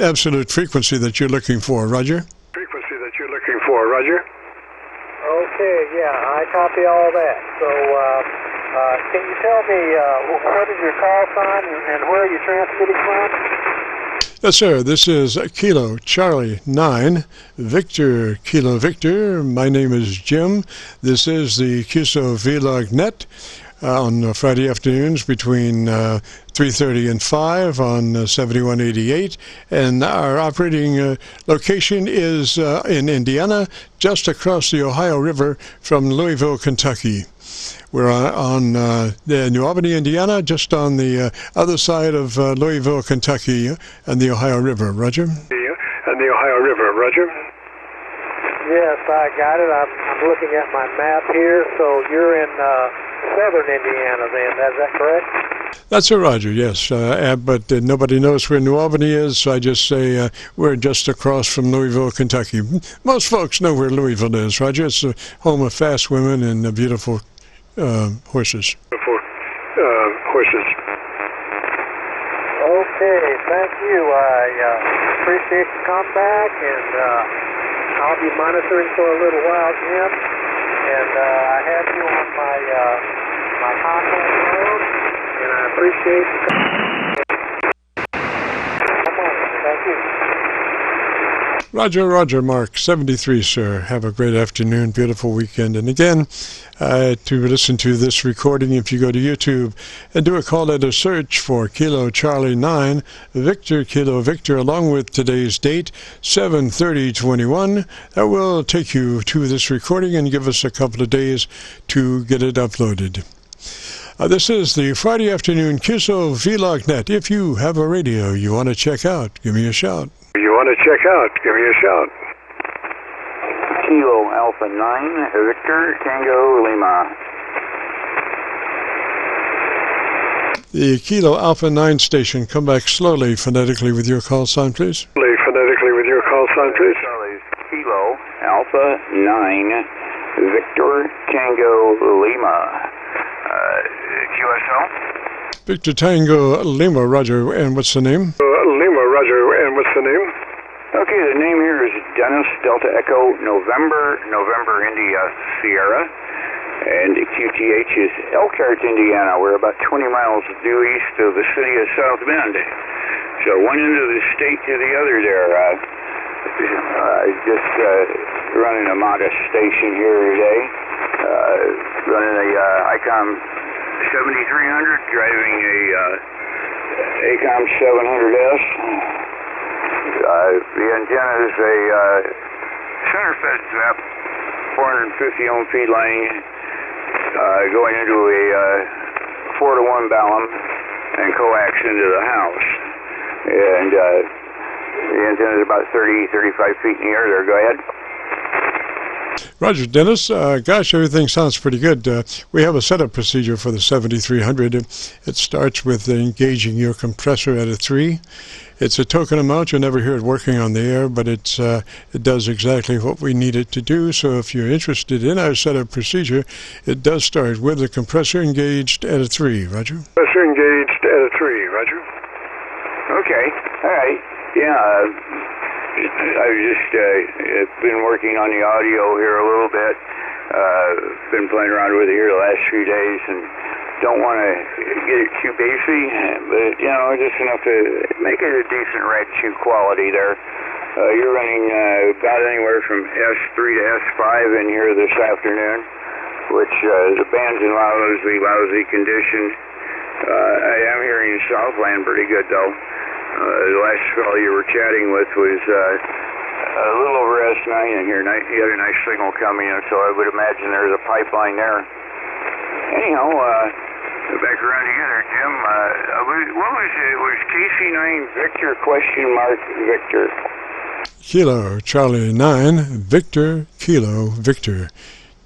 absolute frequency that you're looking for. Roger? Frequency that you're looking for. Roger? Okay, yeah, I copy all that. So, can you tell me what is your call sign and where are you transmitting from? Yes, sir. This is Kilo Charlie 9, Victor Kilo Victor. My name is Jim. This is the QSO-VLOG net on Friday afternoons between 3:30 and 5 on 7188. And our operating location is in Indiana, just across the Ohio River from Louisville, Kentucky. We're on New Albany, Indiana, just on the other side of Louisville, Kentucky, and the Ohio River. Roger? And the Ohio River. Roger? Yes, I got it. I'm looking at my map here. So you're in southern Indiana then, is that correct? That's a Roger, yes. But nobody knows where New Albany is, so I just say we're just across from Louisville, Kentucky. Most folks know where Louisville is, Roger. It's the home of fast women and beautiful horses. Horses. Okay, thank you. I appreciate the comeback, and I'll be monitoring for a little while, Jim. And I have you on my contact mode, and I appreciate the Thank you. Roger, Mark, 73, sir. Have a great afternoon, beautiful weekend. And again, to listen to this recording, if you go to YouTube and do a call letter search for Kilo Charlie 9, Victor Kilo Victor, along with today's date, 7/30/21, that will take you to this recording and give us a couple of days to get it uploaded. This is the Friday afternoon QSO-VLOG net. If you have a radio you want to check out, give me a shout. You want to check out, give me a shout. Kilo Alpha 9, Victor Tango Lima. The Kilo Alpha 9 station, come back slowly phonetically with your call sign, please. Phonetically with your call sign, please. Kilo Alpha 9, Victor Tango Lima. QSO? Victor Tango Lima, Roger, and what's the name? Lima, Roger, and what's the name? Okay, the name here is Dennis Delta Echo November India Sierra, and QTH is Elkhart, Indiana. We're about 20 miles due east of the city of South Bend. So one end of the state to the other there. Just running a modest station here today. Running a ICOM 7300, driving a ACOM 700S. The antenna is a center-fed ZAP 450 ohm feed line going into a 4-to-1 balun and coax into the house. And the antenna is about 30-35 feet in the air there. Go ahead. Roger, Dennis. Gosh, everything sounds pretty good. We have a setup procedure for the 7300. It starts with engaging your compressor at a 3. It's a token amount. You'll never hear it working on the air, but it does exactly what we need it to do. So if you're interested in our setup procedure, it does start with the compressor engaged at a 3. Roger? Compressor engaged at a 3. Roger? Okay. All right. Yeah. I've just been working on the audio here a little bit. Been playing around with it here the last few days, and don't want to get it too bassy, but just enough to make it a decent ride-chew quality there. You're running about anywhere from S3 to S5 in here this afternoon, which the band's in lousy condition. I am hearing Southland pretty good though. The last fellow you were chatting with was a little over S9 in here. He had a nice signal coming in, so I would imagine there's a pipeline there. Anyhow, back around together, Jim. What was it? Was KC9 Victor Victor? Kilo Charlie 9 Victor Kilo Victor.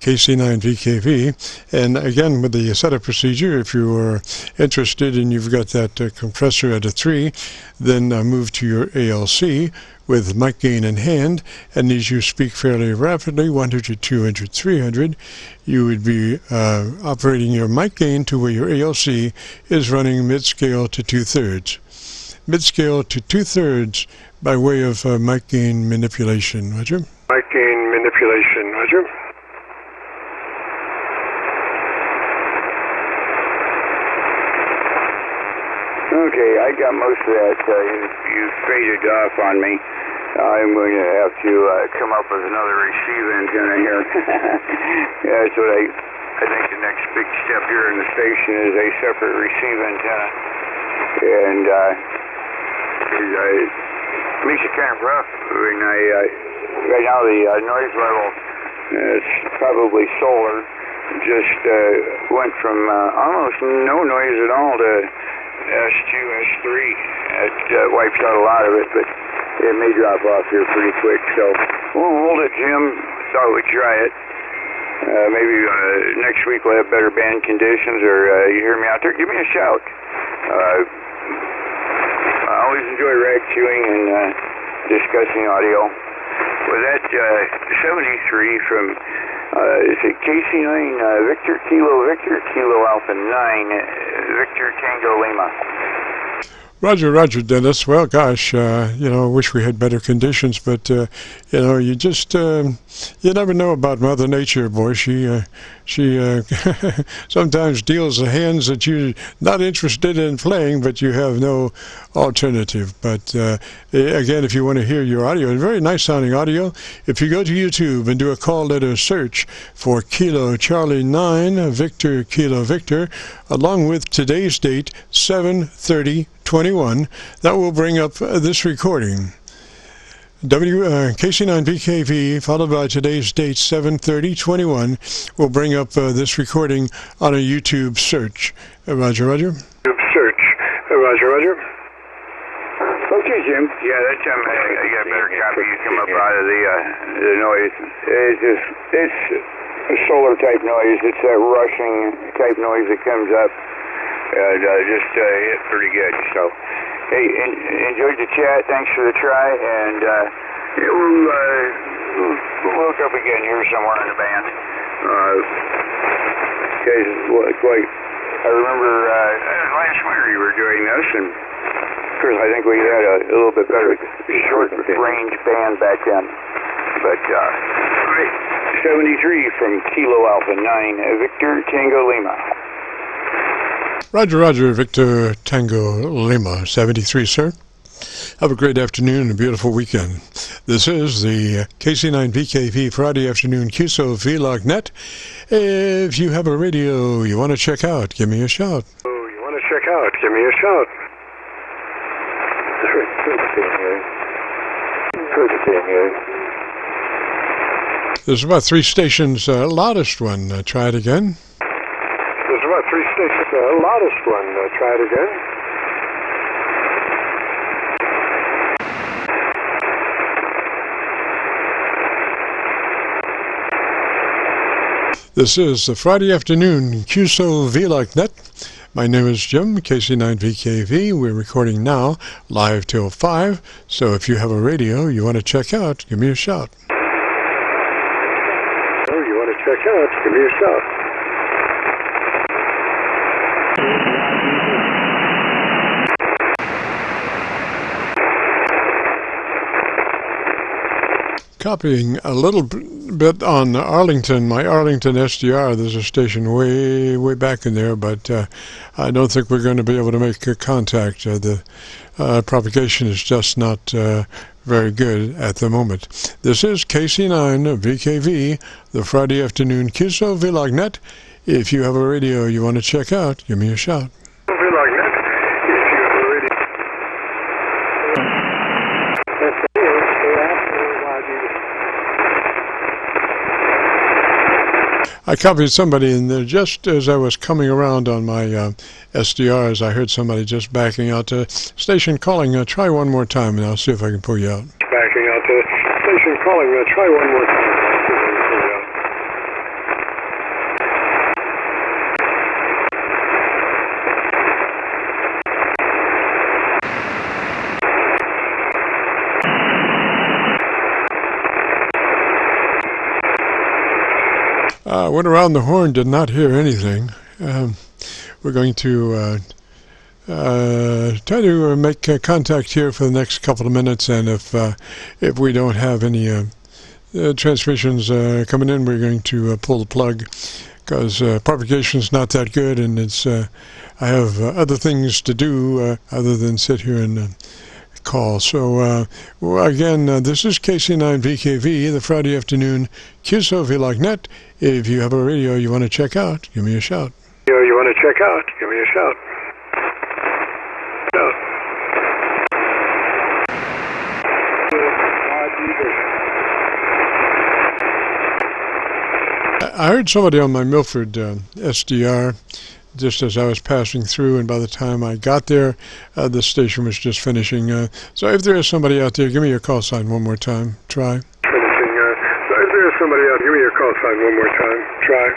KC9VKV. And again, with the setup procedure, if you are interested and you've got that compressor at a 3, then move to your ALC with mic gain in hand, and as you speak fairly rapidly, 100, 200, 300, you would be operating your mic gain to where your ALC is running mid-scale to 2/3. Mid-scale to 2/3 by way of mic gain manipulation. Roger? Mic gain manipulation. Roger? Okay, I got most of that. You faded off on me. I'm going to have to come up with another receive antenna here. Yeah, that's what I think the next big step here in the station is a separate receive antenna. And it makes it kind of rough when right now the noise level is probably solar. Just went from almost no noise at all to S2, S3. It wipes out a lot of it, but it may drop off here pretty quick. So we'll hold it, Jim. Thought we'd try it. Maybe next week we'll have better band conditions, or you hear me out there, give me a shout. I always enjoy rag chewing and discussing audio. With that 73 from is it KC9 Victor Kilo Alpha 9 Victor Tango Lima. Roger, Dennis. Well, gosh, wish we had better conditions, but, you just, you never know about Mother Nature, boy. She sometimes deals the hands that you're not interested in playing, but you have no alternative. But, again, if you want to hear your audio, very nice sounding audio, if you go to YouTube and do a call letter search for Kilo Charlie 9 Victor Kilo Victor, along with today's date, 7/30/21, that will bring up this recording. KC9VKV, followed by today's date, 7/30/21, will bring up this recording on a YouTube search. Roger, roger. YouTube search. Roger, roger. Okay, Jim. Yeah, that time I got a better copy. You come up out of the noise. It's a solar type noise. It's that rushing type noise that comes up. Just hit pretty good. So, hey, enjoyed the chat. Thanks for the try, and we'll hook up again here somewhere in the band. Quite. I remember last winter you were doing this, and of course I think we had a little bit better short range band back then. But 73 from Kilo Alpha 9, Victor Tango Lima. Roger, roger, Victor Tango Lima, 73, sir. Have a great afternoon and a beautiful weekend. This is the KC9VKV Friday afternoon QSO-VLOG net. If you have a radio you want to check out, give me a shout. Give me a shout. There's about 3 stations, loudest one. Try it again. There's about 3 stations, loudest one. Try it again. This is the Friday afternoon QSO-VLOG net. My name is Jim, KC9VKV. We're recording now, live till 5. So if you have a radio you want to check out, give me a shout. Give me a shout. Copying a little bit on Arlington, my Arlington SDR. There's a station way back in there, but I don't think we're going to be able to make contact. The propagation is just not very good at the moment. This is KC9VKV, the Friday afternoon QSO-VLOG net. If you have a radio you want to check out, give me a shout. I copied somebody in there just as I was coming around on my SDRs. I heard somebody just backing out to station calling. Try one more time and I'll see if I can pull you out. Backing out to station calling. Try one more time. Went around the horn, did not hear anything. We're going to try to make contact here for the next couple of minutes, and if we don't have any transmissions coming in, we're going to pull the plug, because propagation is not that good, and it's I have other things to do other than sit here and call. So again, this is KC9VKV, the Friday afternoon QSO-VLOG net. If you have a radio you want to check out, give me a shout. Give me a shout. I heard somebody on my Milford SDR just as I was passing through, and by the time I got there, the station was just finishing. So if there is somebody out there, give me a call sign one more time. Try. So if there is somebody out, give me a call sign one more time. Try.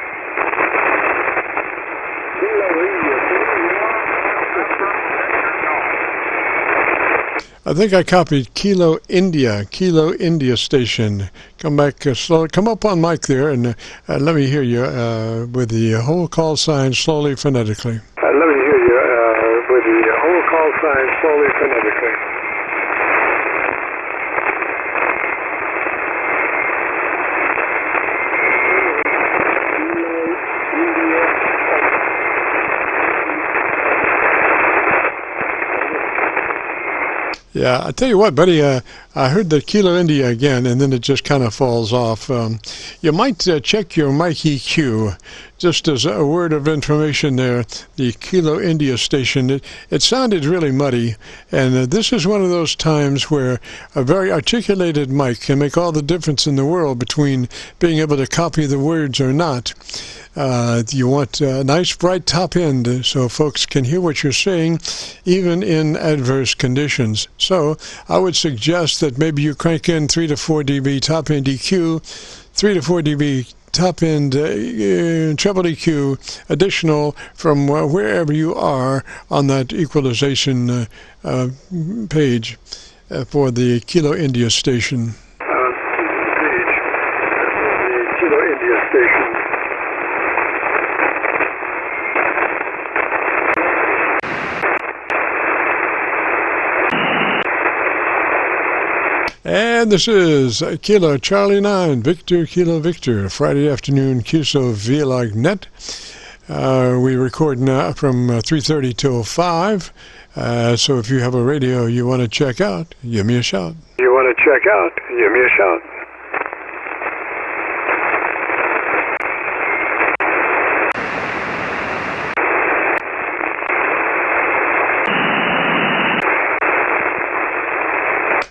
I think I copied Kilo India station. Come back slow. Come up on mic there and let me hear you with the whole call sign slowly, phonetically. Let me hear you with the whole call sign slowly, phonetically. Yeah, I tell you what, buddy, I heard the Kilo India again, and then it just kind of falls off. You might check your mic EQ, just as a word of information there. The Kilo India station, it sounded really muddy, and this is one of those times where a very articulated mic can make all the difference in the world between being able to copy the words or not. You want a nice bright top end so folks can hear what you're saying even in adverse conditions. So I would suggest that maybe you crank in 3 to 4 dB top end EQ, 3 to 4 dB top end treble EQ additional from wherever you are on that equalization page for the Kilo India station. Kilo India station. And this is Kilo Charlie 9, Victor Kilo Victor, Friday afternoon QSO-VLOG net. We record now from 3:30 till 5. So if you have a radio you want to check out, give me a shout. You want to check out, give me a shout.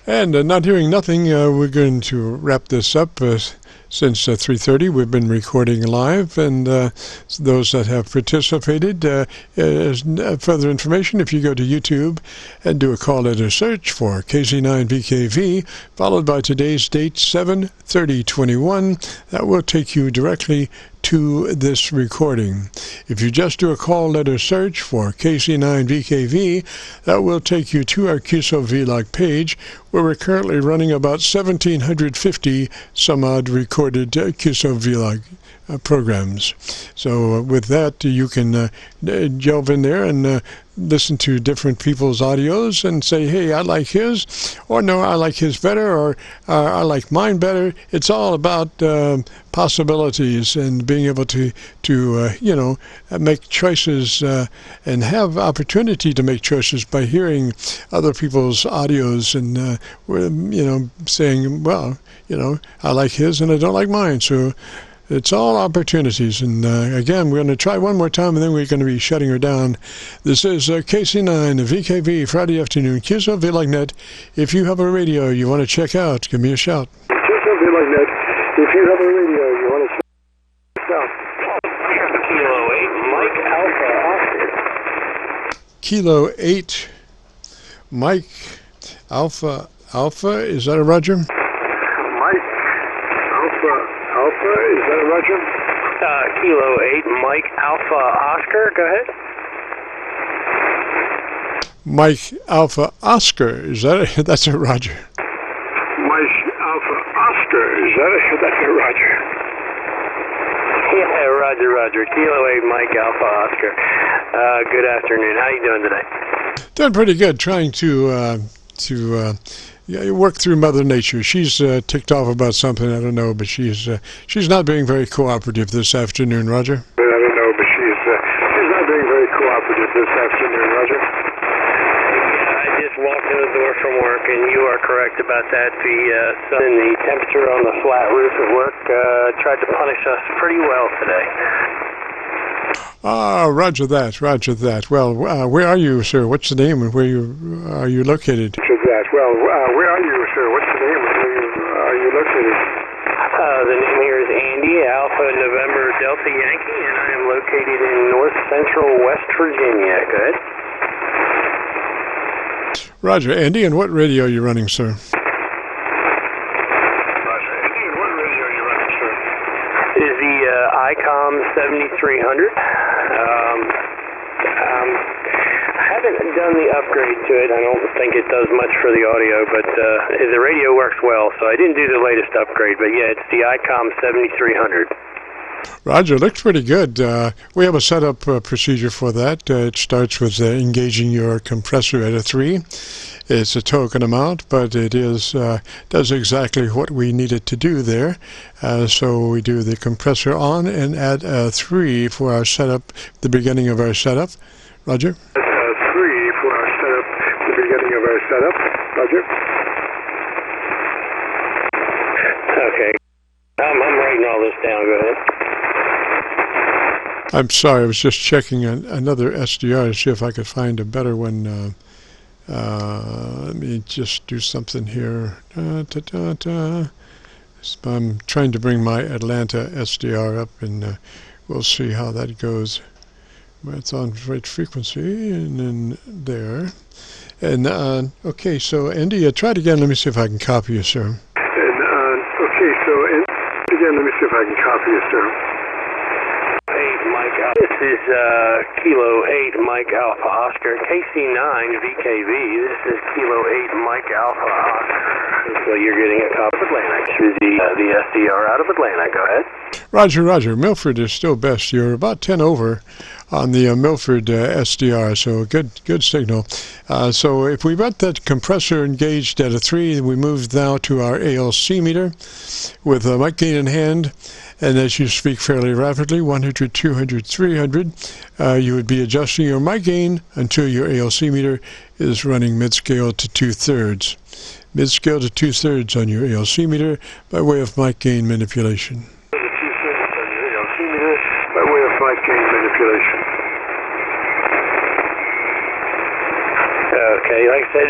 And not hearing nothing, we're going to wrap this up. Since 3:30, we've been recording live, and those that have participated, further information, if you go to YouTube and do a call letter search for KC9VKV, followed by today's date, 7/30/21, that will take you directly to this recording. If you just do a call letter search for KC9VKV, that will take you to our QSO-VLOG page, where we're currently running about 1,750 some odd recorded QSO-VLOG programs. So with that, you can delve in there and listen to different people's audios and say, hey, I like his, or no, I like his better, or I like mine better. It's all about possibilities and being able to make choices and have opportunity to make choices by hearing other people's audios and saying, well, I like his and I don't like mine. So it's all opportunities. And again, we're going to try one more time, and then we're going to be shutting her down. This is KC9VKV, Friday afternoon, QSO-VLOG net. If you have a radio you want to check out, give me a shout. QSO-VLOG net. If you have a radio you want to check out. Kilo 8, Mike Alpha Oscar. Kilo 8, Mike Alpha, is that a Roger? Mike Alpha, is that a Roger? Kilo 8, Mike Alpha Oscar, go ahead. Mike Alpha Oscar, is that that's a Roger? Mike Alpha Oscar, that's a Roger? Yeah, Roger. Kilo 8, Mike Alpha Oscar. Good afternoon. How you doing today? Doing pretty good. Trying to work through Mother Nature. She's ticked off about something, I don't know, but she's not being very cooperative this afternoon, Roger. I don't know, but she's not being very cooperative this afternoon, Roger. I just walked in the door from work, and you are correct about that. The sun and the temperature on the flat roof at work tried to punish us pretty well today. Roger that. Well, where are you, sir? What's the name and where are you located? Roger that. Well, where are you, sir? What's the name and where are you located? The name here is Andy, Alpha November Delta Yankee, and I am located in north central West Virginia. Good. Roger, Andy, and what radio are you running, sir? Is the ICOM 7300. I haven't done the upgrade to it. I don't think it does much for the audio, but the radio works well, so I didn't do the latest upgrade. But yeah, it's the ICOM 7300. Roger, looks pretty good. We have a setup procedure for that. It starts with engaging your compressor at a 3. It's a token amount, but it does exactly what we need it to do there. So we do the compressor on and add a 3 for our setup, the beginning of our setup. Roger? 3 for our setup, the beginning of our setup. Roger. Okay. I'm writing all this down. Go ahead. I'm sorry, I was just checking another SDR to see if I could find a better one. Let me just do something here. I'm trying to bring my Atlanta SDR up, and we'll see how that goes. It's on right frequency, and then there. And okay, so Andy, try it again. Let me see if I can copy you, sir. Okay, so again, let me see if I can copy you, sir. This is Kilo 8 Mike Alpha Oscar, KC9VKV. This is Kilo 8 Mike Alpha Oscar. So you're getting a copy of Atlanta through the SDR out of Atlanta. Go ahead. Roger, Roger. Milford is still best. You're about 10 over on the Milford SDR, so good signal. So if we got that compressor engaged at a 3, we move now to our ALC meter with mic gain in hand. And as you speak fairly rapidly, 100, 200, 300, you would be adjusting your mic gain until your ALC meter is running mid-scale to 2/3. Mid-scale to 2/3 on your ALC meter by way of mic gain manipulation. Okay, like I said,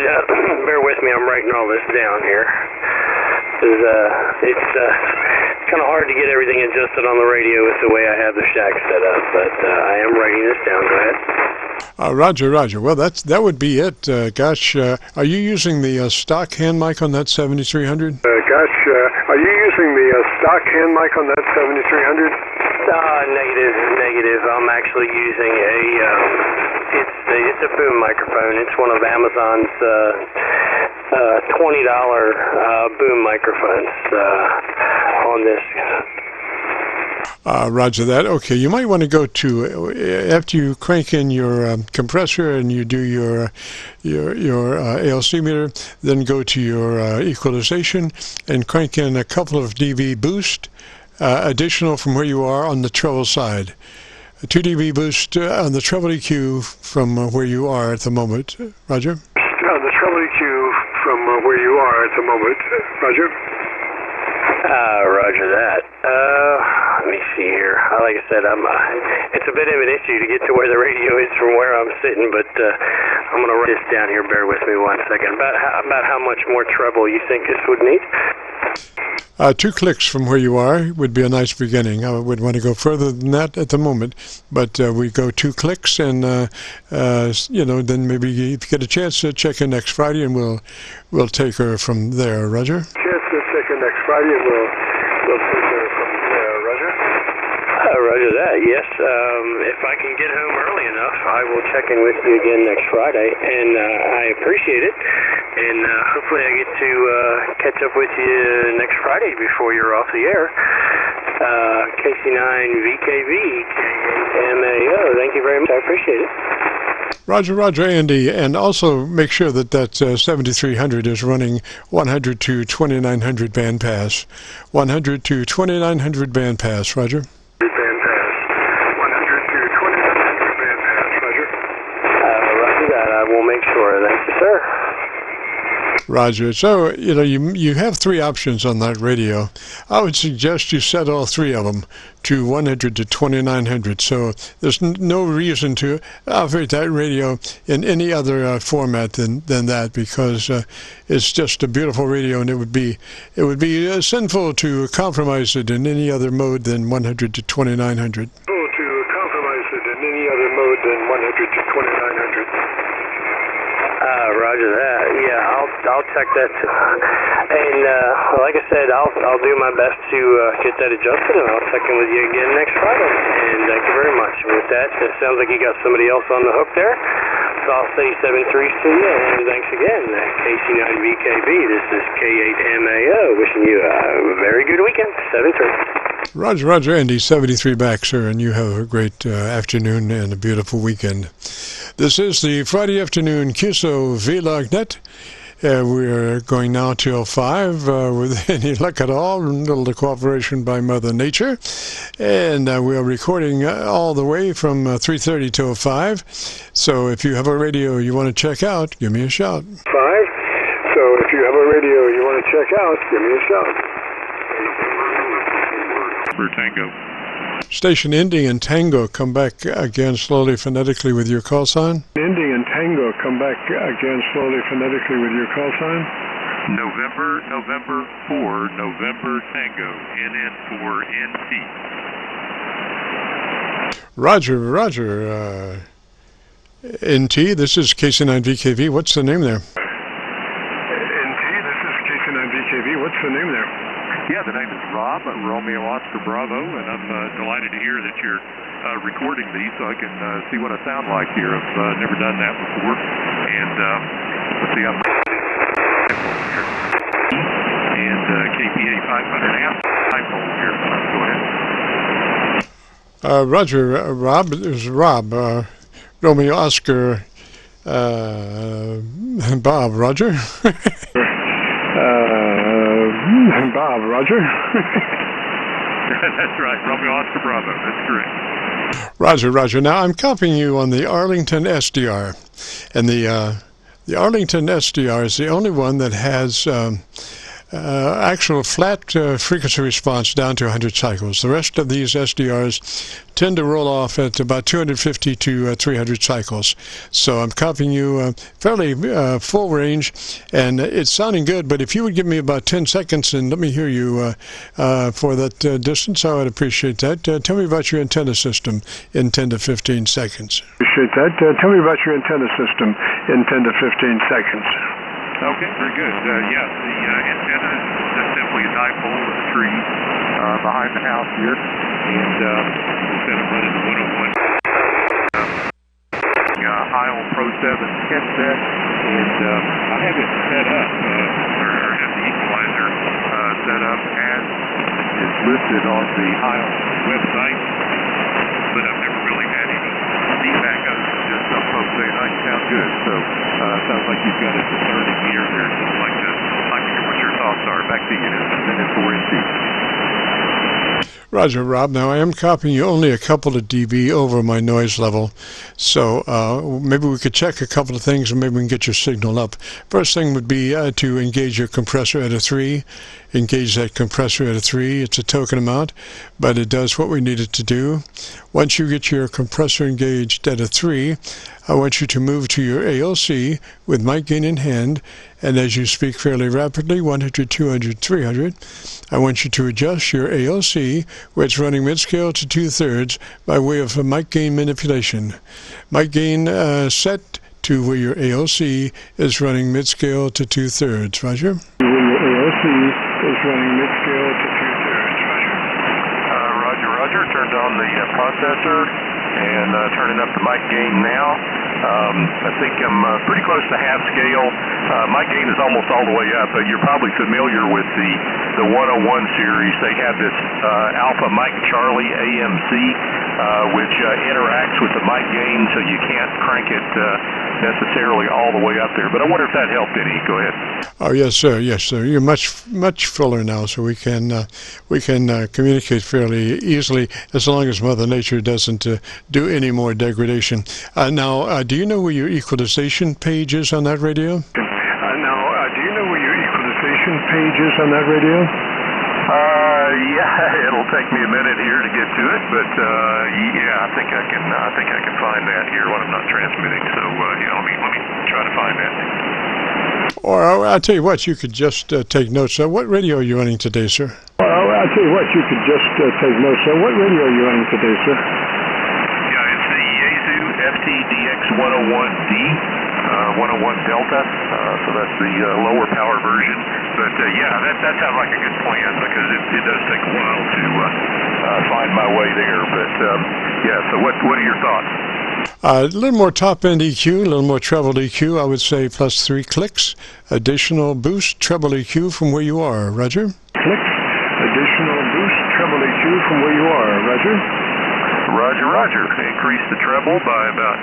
bear with me, I'm writing all this down here. It's kind of hard to get everything adjusted on the radio with the way I have the shack set up, but I am writing this down. Go ahead. Roger, Roger. Well, that would be it. Gosh, are you using the stock hand mic on that 7300? Are you using the stock hand mic on that 7300? Negative. I'm actually using it's a boom microphone. It's one of Amazon's $20 boom microphones on this. Roger that. Okay, you might want to go to, after you crank in your compressor and you do your ALC meter, then go to your equalization and crank in a couple of dB boost additional from where you are on the treble side. A 2 dB boost on the treble EQ from where you are at the moment. Roger? On the treble EQ from where you are at the moment. Roger? Roger that. Let me see here. Like I said, it's a bit of an issue to get to where the radio is from where I'm sitting, but I'm going to write this down here. Bear with me 1 second. About how much more treble you think this would need? 2 clicks from where you are would be a nice beginning. I would want to go further than that at the moment, but we go 2 clicks, and then maybe if you get a chance to check in next Friday, and we'll take her from there. Roger. Chance to check in next Friday, and we'll take her from there. Roger. Roger that. Yes. If I can get home early enough, I will check in with you again next Friday, and I appreciate it. And hopefully I get to catch up with you next Friday before you're off the air. KC9VKV, MAO. Thank you very much. I appreciate it. Roger, Roger, Andy. And also make sure that 7300 is running 100 to 2900 bandpass. 100 to 2900 bandpass. Roger. I will make sure. Thank you, sir. Roger. So, you have 3 options on that radio. I would suggest you set all 3 of them to 100 to 2900. So there's no reason to operate that radio in any other format than that, because it's just a beautiful radio, and it would be sinful to compromise it in any other mode than 100 to 2900. Roger that. Yeah, I'll check that. And like I said, I'll do my best to get that adjusted, and I'll check in with you again next Friday. And thank you very much. With that, it sounds like you got somebody else on the hook there. So I'll say 7-3 to you, and thanks again. KC9VKV, this is K8MAO, wishing you a very good weekend. 7-3. Roger, Roger, Andy, 73 back, sir, and you have a great afternoon and a beautiful weekend. This is the Friday afternoon QSO-VLOG net. We're going now till 5 with any luck at all, a little cooperation by Mother Nature. And we are recording all the way from 3:30 till 5. So if you have a radio you want to check out, give me a shout. 5. So check out, give me a shout. For Tango. Station Indy and Tango, come back again slowly phonetically with your call sign. Indy and Tango, come back again slowly phonetically with your call sign. November 4, November Tango, NN 4 NT. Roger. NT, this is KC9VKV. What's the name there? NT, this is KC9VKV. What's the name there? Yeah, the name is Rob, Romeo Oscar Bravo, and I'm delighted to hear that you're recording these so I can see what I sound like here. I've never done that before. And let's see, I'm and KPA 500 amp dipole here. Go ahead. Roger, Rob. There's Rob. Romeo Oscar Bob. Roger. Bob, Roger. That's right, Romeo Oscar Bravo. That's correct. Roger. Now I'm copying you on the Arlington SDR, and the Arlington SDR is the only one that has actual flat frequency response down to 100 cycles. The rest of these SDRs tend to roll off at about 250 to 300 cycles. So I'm copying you fairly full range, and it's sounding good, but if you would give me about 10 seconds and let me hear you for that distance, I would appreciate that. Tell me about your antenna system in 10 to 15 seconds. Appreciate that. Tell me about your antenna system in 10 to 15 seconds. Okay, very good. Yes, the antenna is just simply a dipole in the tree behind the house here, and instead of running the 101 Heil Pro 7 headset, and I have it set up, or have the equalizer set up as is listed on the Heil website, but I've never really had any feedback of it. Just some folks saying, "Oh, you sound good." So sounds like you've got a discerning ear there. So I'd like to hear what your thoughts are. Back to you. Minute 4 NT. Roger, Rob. Now, I am copying you only a couple of dB over my noise level, so maybe we could check a couple of things and maybe we can get your signal up. First thing would be to engage your compressor at a 3. Engage that compressor at a 3. It's a token amount, but it does what we need it to do. Once you get your compressor engaged at a 3, I want you to move to your ALC with mic gain in hand, and as you speak fairly rapidly, 100, 200, 300, I want you to adjust your ALC where it's running mid-scale to 2/3 by way of a mic gain manipulation. Mic gain set to where your ALC is running mid-scale to 2/3. Roger? Where your ALC is running mid-scale to 2/3. Roger. Roger. Turned on the processor and turning up the mic gain now. I think I'm pretty close to half scale. Mic gain is almost all the way up. You're probably familiar with the 101 series. They have this Alpha Mike Charlie AMC, which interacts with the mic gain, so you can't crank it necessarily all the way up there. But I wonder if that helped any. Go ahead. Oh, yes, sir. You're much fuller now, so we can communicate fairly easily as long as Mother Nature doesn't do any more degradation. Now, do you know where your equalization page is on that radio? Do you know where your equalization page is on that radio? Yeah, it'll take me a minute here to get to it, but yeah, I think I can find that here when I'm not transmitting. So yeah, let me try to find that. Or I'll tell you what, you could just take notes. What radio are you running today, sir? I'll tell you what, you could just take notes. What radio are you running today, sir? Yeah, it's the Yaesu FTDX 101D. 101 Delta, so that's the lower power version. But yeah, that sounds like a good plan because it does take a while to find my way there. But yeah, so what are your thoughts? A little more top-end EQ, a little more treble EQ, I would say +3 clicks. Additional boost, treble EQ from where you are. Roger? Clicks, additional boost, treble EQ from where you are. Roger? Roger. Increase the treble by about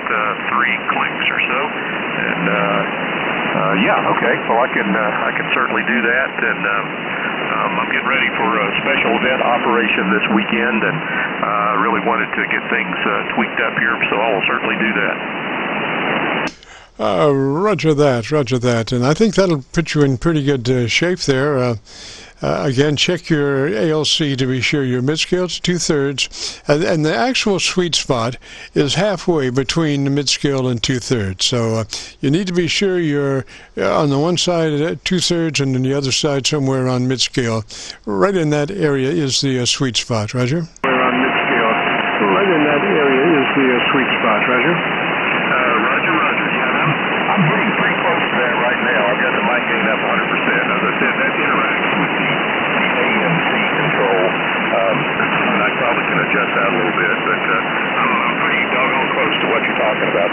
3 clicks or so. And yeah, okay. Well, I can certainly do that. And I'm getting ready for a special event operation this weekend, and really wanted to get things tweaked up here, so I will certainly do that. Roger that. And I think that'll put you in pretty good shape there. Again, check your ALC to be sure your mid-scale's 2/3, and the actual sweet spot is halfway between the mid-scale and 2/3. So you need to be sure you're on the one side at 2/3 and on the other side somewhere on mid-scale. Right in that area is the sweet spot, Roger. On mid-scale. Right in that area is the sweet spot, Roger. Roger. Yeah, I'm pretty close to that right now. I've got the mic gain up 100%. As I said, that interacts with the ANC control. And I probably can adjust that a little bit, but I'm pretty doggone close to what you're talking about.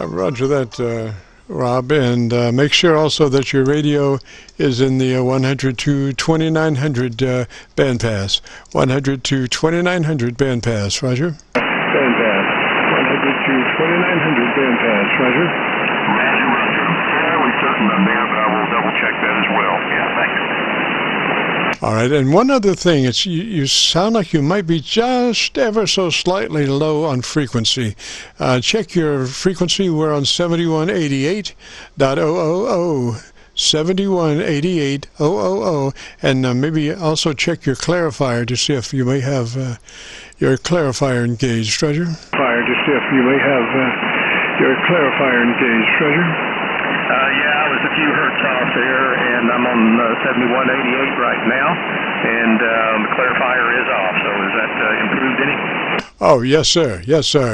Roger that, Rob, and make sure also that your radio is in the 100 to 2900 bandpass. 100 to 2900 bandpass, Roger. Bandpass. 100 to 2900 bandpass, Roger. Roger. Fairly certain I'm there, but I will double check that as well. Yeah, thanks. All right, and one other thing, it's you sound like you might be just ever so slightly low on frequency. Check your frequency. We're on 7188.000, 7188.000, and maybe also check your clarifier to see if you may have your clarifier engaged, Roger. To see if you may have your clarifier engaged, Roger. Yeah, I was a few hertz off there, and I'm on 7188 right now, and the clarifier is off. So is that improved any? Oh, yes, sir.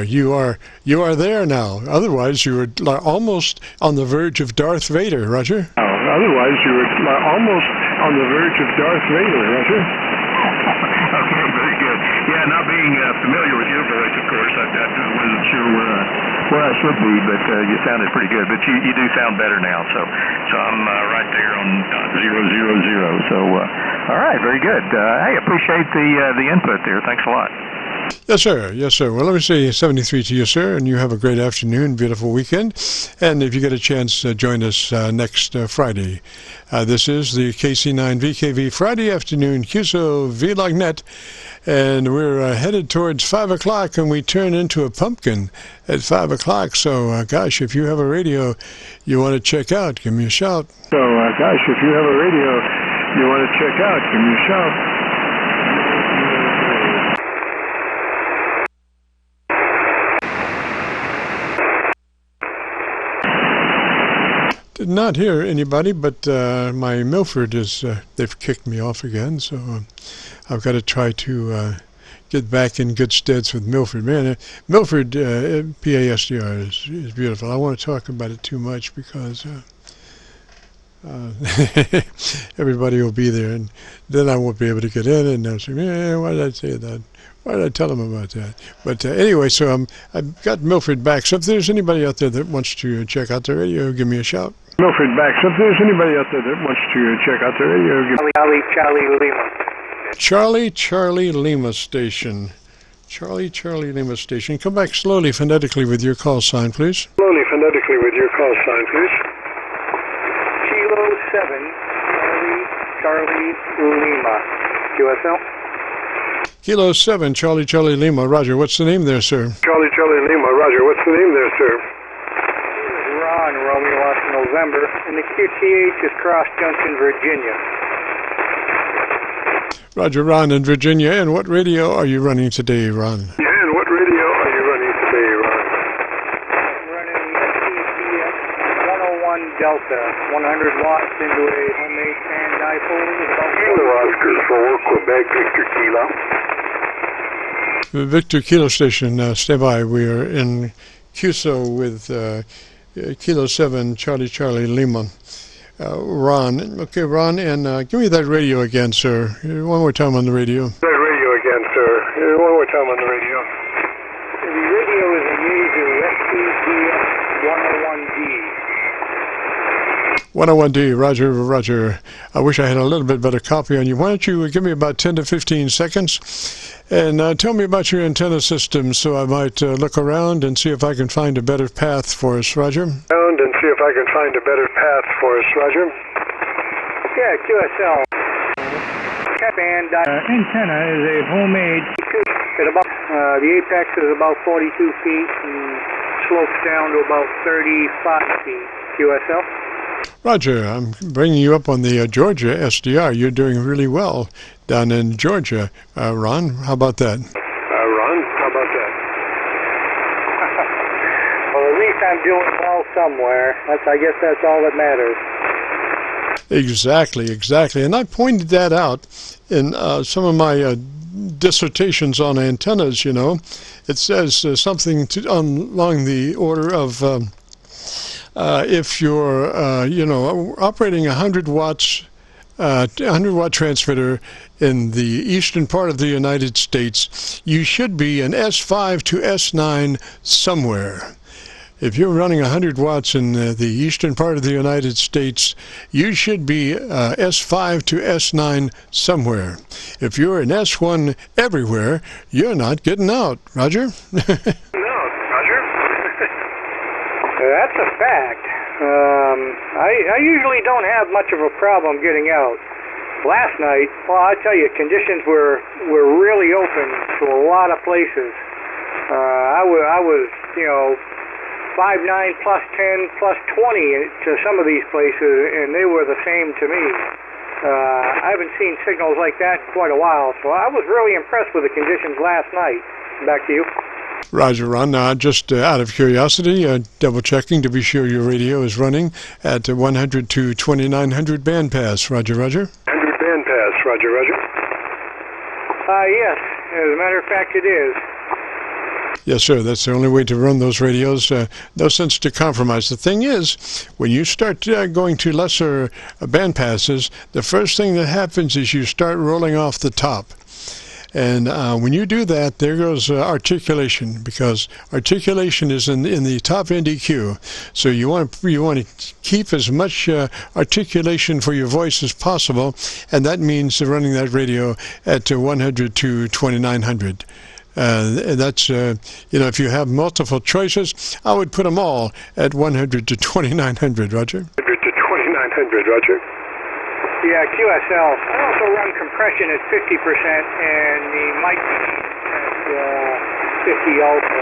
You are there now. Otherwise, you were almost on the verge of Darth Vader, Roger. Otherwise, you were almost on the verge of Darth Vader, Roger. Okay, very good. Yeah, not being familiar with your voice, of course, I wasn't sure where I should be, but you sounded pretty good. But you do sound better now, so I'm right there on .000. So, all right, very good. Hey, appreciate the input there. Thanks a lot. Yes, sir. Well, let me say 73 to you, sir, and you have a great afternoon, beautiful weekend. And if you get a chance, join us next Friday. This is the KC9VKV Friday afternoon QSO-VLOG net, and we're headed towards 5 o'clock, and we turn into a pumpkin at 5 o'clock. So, gosh, if you have a radio you want to check out, give me a shout. If you have a radio you want to check out, give me a shout. Did not hear anybody, but my Milford is, they've kicked me off again, so I've got to try to get back in good steads with Milford. Man, Milford PASDR is beautiful. I want to talk about it too much because everybody will be there, and then I won't be able to get in, and they'll say, man, why did I say that? Why did I tell them about that? But anyway, so I've got Milford back. So if there's anybody out there that wants to check out the radio, give me a shout. Milford back. So if there's anybody out there that wants to check out the radio, give me Charlie Lima. Charlie Lima station. Charlie Lima station. Come back slowly phonetically with your call sign, please. Slowly phonetically with your call sign, please. Kilo 7, Charlie Lima. QSL? Kilo 7, Charlie Lima. Roger, what's the name there, sir? Charlie Lima. Roger, what's the name there, sir? Ron, Romeo Oscar November, and the QTH is Cross Junction, Virginia. Roger, Ron in Virginia. And what radio are you running today, Ron? I'm running SCCX 101 Delta, 100 watts into a homemade fan dipole. Kilo Oscar 4, Quebec, Victor Kilo. Victor Kilo station, stand by. We are in QSO with Kilo 7, Charlie Lima. Ron, okay, Ron, and give me that radio again, sir. One more time on the radio. That radio again, sir. One more time on the radio. The radio is a Yaesu SCCX 101D. 101D, Roger. I wish I had a little bit better copy on you. Why don't you give me about 10 to 15 seconds and tell me about your antenna system so I might look around and see if I can find a better path for us, Roger. Yeah, QSL. Band antenna is a homemade at about The apex is about 42 feet and slopes down to about 35 feet. QSL. Roger, I'm bringing you up on the Georgia SDR. You're doing really well down in Georgia. Ron, how about that? Ron, how about that? Well, at least I'm doing well somewhere. I guess that's all that matters. Exactly. And I pointed that out in some of my dissertations on antennas, you know. It says something along the order of if you're, operating 100 watts, 100-watt transmitter in the eastern part of the United States, you should be an S5 to S9 somewhere. If you're running 100 watts in the eastern part of the United States, you should be S5 to S9 somewhere. If you're an S1 everywhere, you're not getting out. Roger? No, Roger. That's a fact. I usually don't have much of a problem getting out. Last night, well, I tell you, conditions were really open to a lot of places. I was, 5, 9, plus 10, plus 20 to some of these places, and they were the same to me. I haven't seen signals like that in quite a while, so I was really impressed with the conditions last night. Back to you. Roger, Ron. Now, just out of curiosity, double-checking to be sure your radio is running at 100 to 2900 bandpass. Roger. 100 bandpass. Roger. Yes. As a matter of fact, it is. Yes, sir. That's the only way to run those radios. No sense to compromise. The thing is, when you start going to lesser bandpasses, the first thing that happens is you start rolling off the top. And when you do that, there goes articulation, because articulation is in the top end EQ. So you want to keep as much articulation for your voice as possible, and that means running that radio at 100 to 2900. That's, if you have multiple choices, I would put them all at 100 to 2900, Roger. 100 to 2900, Roger. Yeah, QSL. I also run compression at 50% and the mic at 50 also.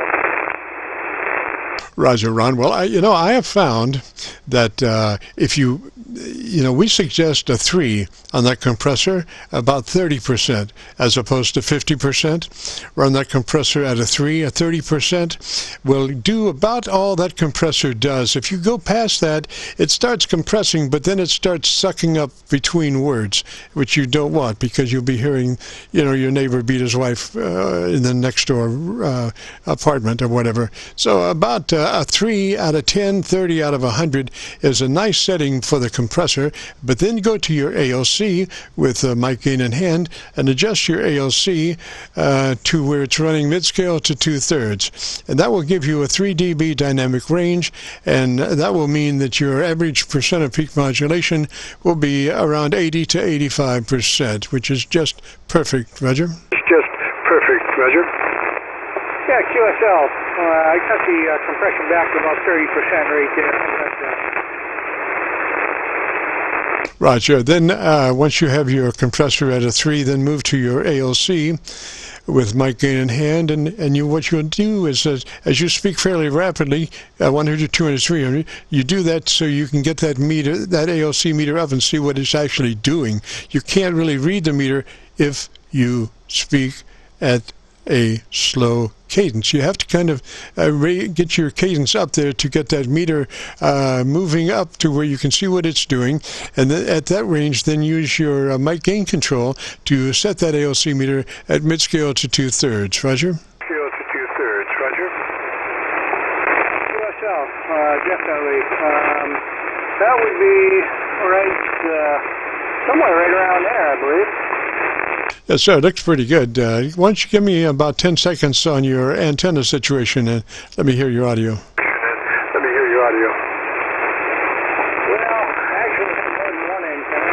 Roger, Ron. Well, I have found that if we suggest a 3 on that compressor, about 30%, as opposed to 50%. Run that compressor at a 3, a 30% will do about all that compressor does. If you go past that, it starts compressing, but then it starts sucking up between words, which you don't want, because you'll be hearing, your neighbor beat his wife in the next door apartment or whatever. So about a 3 out of 10, 30 out of 100 is a nice setting for the compressor, but then go to your ALC with mic gain in hand and adjust your ALC to where it's running mid-scale to 2/3, and that will give you a 3 dB dynamic range, and that will mean that your average percent of peak modulation will be around 80 to 85%, which is just perfect. Roger? It's just perfect, Roger. Yeah, QSL. I cut the compression back to about 30% right there. Roger. Then once you have your compressor at a 3, then move to your ALC with mic gain in hand, and what you'll do is, as you speak fairly rapidly, 100, 200, 300, you do that so you can get that meter, that ALC meter up and see what it's actually doing. You can't really read the meter if you speak at a slow cadence. You have to kind of get your cadence up there to get that meter moving up to where you can see what it's doing, and then at that range, then use your mic gain control to set that ALC meter at mid-scale to 2/3. Roger? Scale to 2/3, Roger. QSL, definitely. That would be somewhere right around there, I believe. Yes, sir. It looks pretty good. Why don't you give me about 10 seconds on your antenna situation, and let me hear your audio. Let me hear your audio. Well, actually, there's more than one antenna.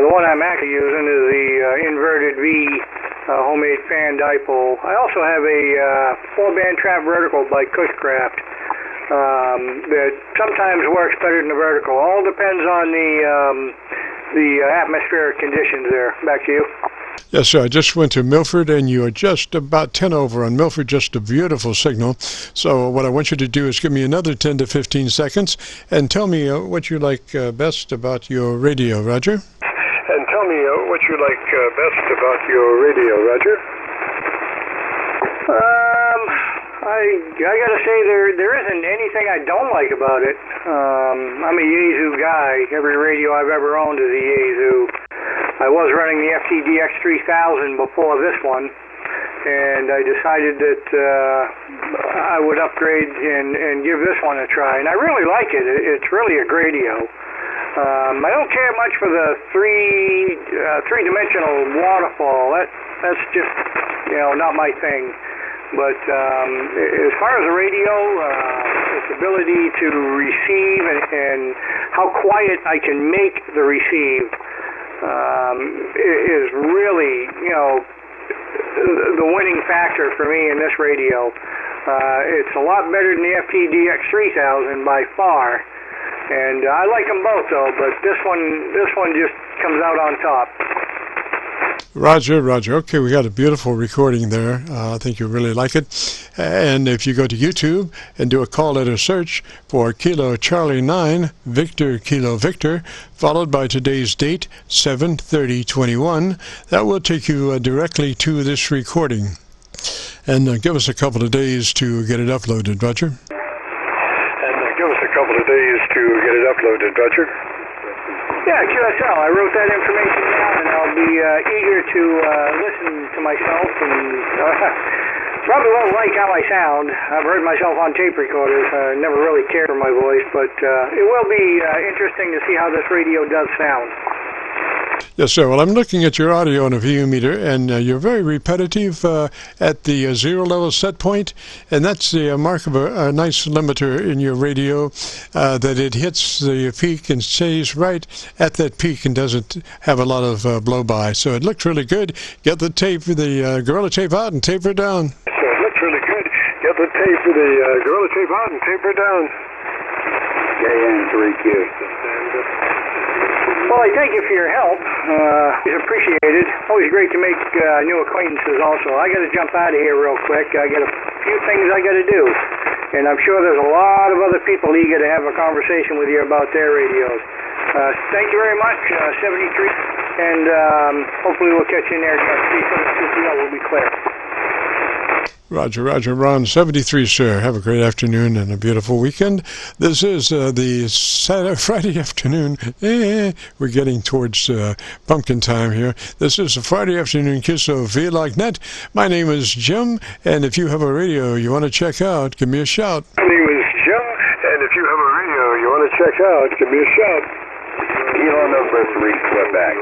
The one I'm actually using is the inverted V homemade fan dipole. I also have a 4-band trap vertical by Cushcraft that sometimes works better than the vertical. All depends on the atmospheric conditions there. Back to you. Yes, sir. I just went to Milford, and you are just about 10 over on Milford. Just a beautiful signal. So what I want you to do is give me another 10 to 15 seconds and tell me what you like best about your radio, Roger. And tell me what you like best about your radio, Roger. I gotta say there isn't anything I don't like about it. I'm a Yaesu guy. Every radio I've ever owned is a Yaesu. I was running the FTDX3000 before this one, and I decided that I would upgrade and give this one a try. And I really like it. It's really a great radio. I don't care much for the three-dimensional waterfall. That's just, not my thing. But as far as the radio, its ability to receive and how quiet I can make the receive is really, the winning factor for me in this radio. It's a lot better than the FTDX3000 by far, and I like them both though. But this one just comes out on top. Roger. Okay, we got a beautiful recording there. I think you'll really like it. And if you go to YouTube and do a call letter search for Kilo Charlie 9 Victor Kilo Victor, followed by today's date 7/30/21, that will take you directly to this recording. And give us a couple of days to get it uploaded, Roger. Yeah, QSL. I wrote that information down, and I'll be eager to listen to myself. And probably won't like how I sound. I've heard myself on tape recorders. I never really cared for my voice, but it will be interesting to see how this radio does sound. Yes, sir. Well, I'm looking at your audio on a VU meter, and you're very repetitive at the zero level set point, and that's the mark of a nice limiter in your radio, that it hits the peak and stays right at that peak and doesn't have a lot of blow-by. So it looks really good. Get the tape, the Gorilla Tape out and taper down. So it looks really good. Get the tape, the Gorilla Tape out and taper down. KN3Q. Well, I thank you for your help. It's appreciated. Always great to make new acquaintances also. I got to jump out of here real quick. I got a few things I got to do. And I'm sure there's a lot of other people eager to have a conversation with you about their radios. Thank you very much, 73. And hopefully we'll catch you in there. 3760 will be clear. Roger, Ron, 73, sir. Have a great afternoon and a beautiful weekend. This is the Friday afternoon. We're getting towards pumpkin time here. This is a Friday afternoon QSO-VLOG net. My name is Jim, and if you have a radio you want to check out, give me a shout. My name is Jim, and if you have a radio you want to check out, give me a shout. Kilo number 3, Quebec.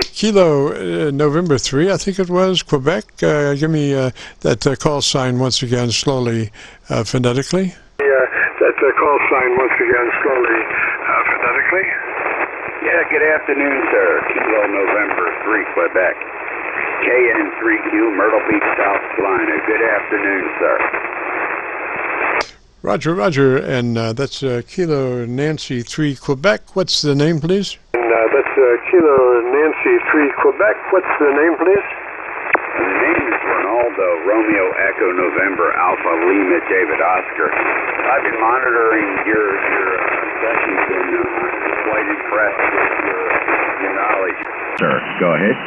Kilo November 3, I think it was, Quebec. Give me that call sign once again, slowly, phonetically. That call sign once again, slowly, phonetically. Yeah, good afternoon, sir. Kilo November 3, Quebec. KN3Q, Myrtle Beach, South Carolina. Good afternoon, sir. Roger, and that's Kilo Nancy 3, Quebec. What's the name, please? That's Kilo Nancy 3, Quebec. What's the name, please? The name is Ronaldo, Romeo Echo November, Alpha Lima David Oscar. I've been monitoring your sessions and I'm quite impressed with your knowledge. Sir, go ahead.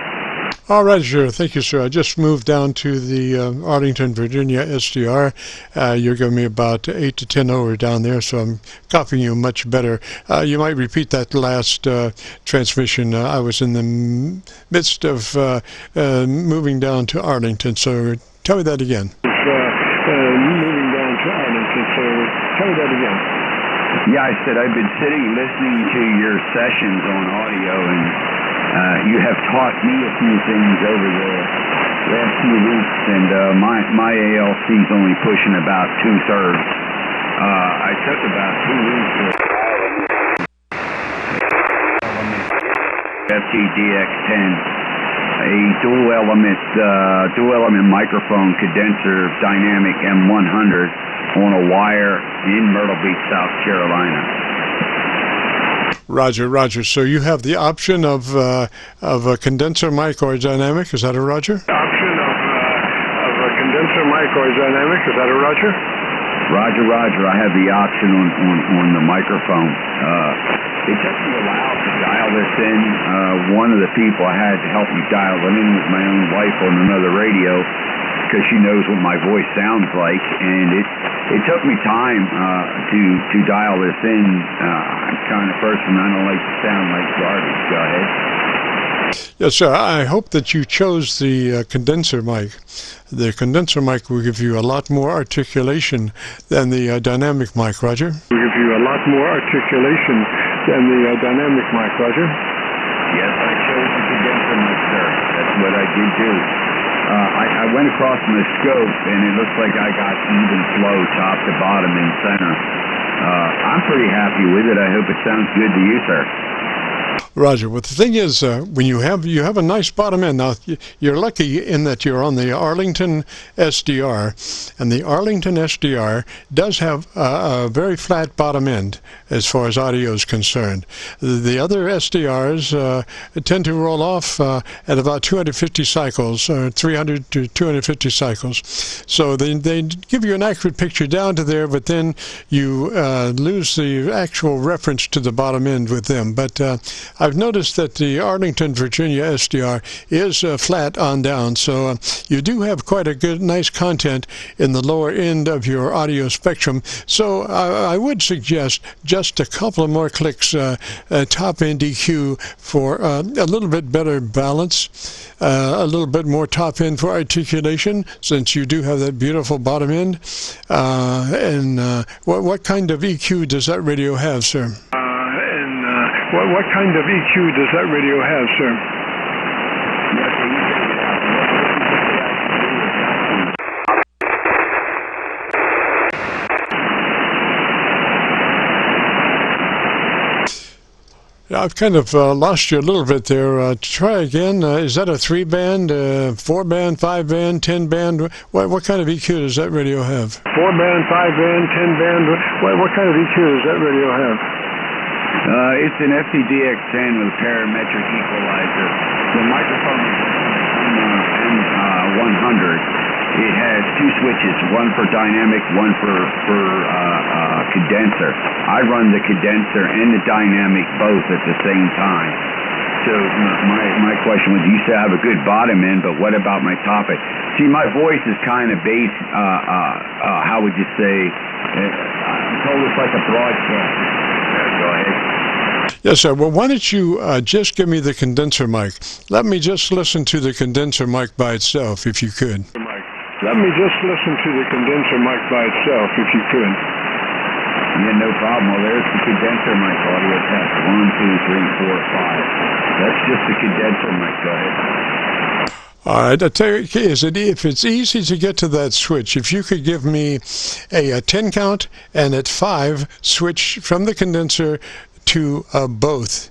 All right, sure. Thank you, sir. I just moved down to the Arlington, Virginia SDR. You're giving me about 8 to 10 over down there, so I'm copying you much better. You might repeat that last transmission. I was in the midst of moving down to Arlington, so tell me that again. Moving down to Arlington, so tell me that again. Yeah, I said I've been sitting listening to your sessions on audio, and you have taught me a few things over the last few weeks, and my ALC is only pushing about 2/3. I took about 2 weeks with FTDX10, a dual element microphone condenser dynamic M100 on a wire in Myrtle Beach, South Carolina. Roger, Roger. So you have the option of a condenser mic or a dynamic. Is that a Roger? Option of a condenser mic or a dynamic. Is that a Roger? Roger, Roger. I have the option on the microphone. It took me a while to dial this in. One of the people I had to help me dial it in was my own wife on another radio, because she knows what my voice sounds like, and it took me time to dial this in. I'm kind of person, I don't like to sound like garbage. Go ahead. Yes, sir. I hope that you chose the condenser mic. The condenser mic will give you a lot more articulation than the dynamic mic, Roger. Will give you a lot more articulation than the dynamic mic, Roger. Yes, I chose the condenser mic, sir. That's what I did do. I went across my scope, and it looks like I got even flow top to bottom and center. I'm pretty happy with it. I hope it sounds good to you, sir. Roger. Well, the thing is, when you have a nice bottom end. Now, you're lucky in that you're on the Arlington SDR, and the Arlington SDR does have a very flat bottom end as far as audio is concerned. The other SDRs tend to roll off at about 250 cycles, 300 to 250 cycles. So they give you an accurate picture down to there, but then you lose the actual reference to the bottom end with them. But I've noticed that the Arlington, Virginia SDR is flat on down, so you do have quite a good, nice content in the lower end of your audio spectrum. So I would suggest just a couple of more clicks, top end EQ for a little bit better balance, a little bit more top end for articulation, since you do have that beautiful bottom end. What kind of EQ does that radio have, sir? What kind of EQ does that radio have, sir? I've kind of lost you a little bit there. Try again. Is that a 3-band, 4-band, 5-band, 10-band? What kind of EQ does that radio have? 4-band, 5-band, 10-band. What kind of EQ does that radio have? It's an FTDX10 with a parametric equalizer. The microphone is M100. It has two switches, one for dynamic, one for condenser. I run the condenser and the dynamic both at the same time. So my question was, you say I have a good bottom end, but what about my top end? See, my voice is kind of bass, how would you say, I'm told it's like a broadcast. Go ahead. Yes, sir. Well, why don't you just give me the condenser mic? Let me just listen to the condenser mic by itself, if you could. Let me just listen to the condenser mic by itself, if you could. Yeah, no problem. Well, there's the condenser mic audio test. 1, 2, 3, 4, 5. That's just the condenser mic. Go ahead. All right. I tell you, if it's easy to get to that switch, if you could give me a 10 count and at 5 switch from the condenser to both.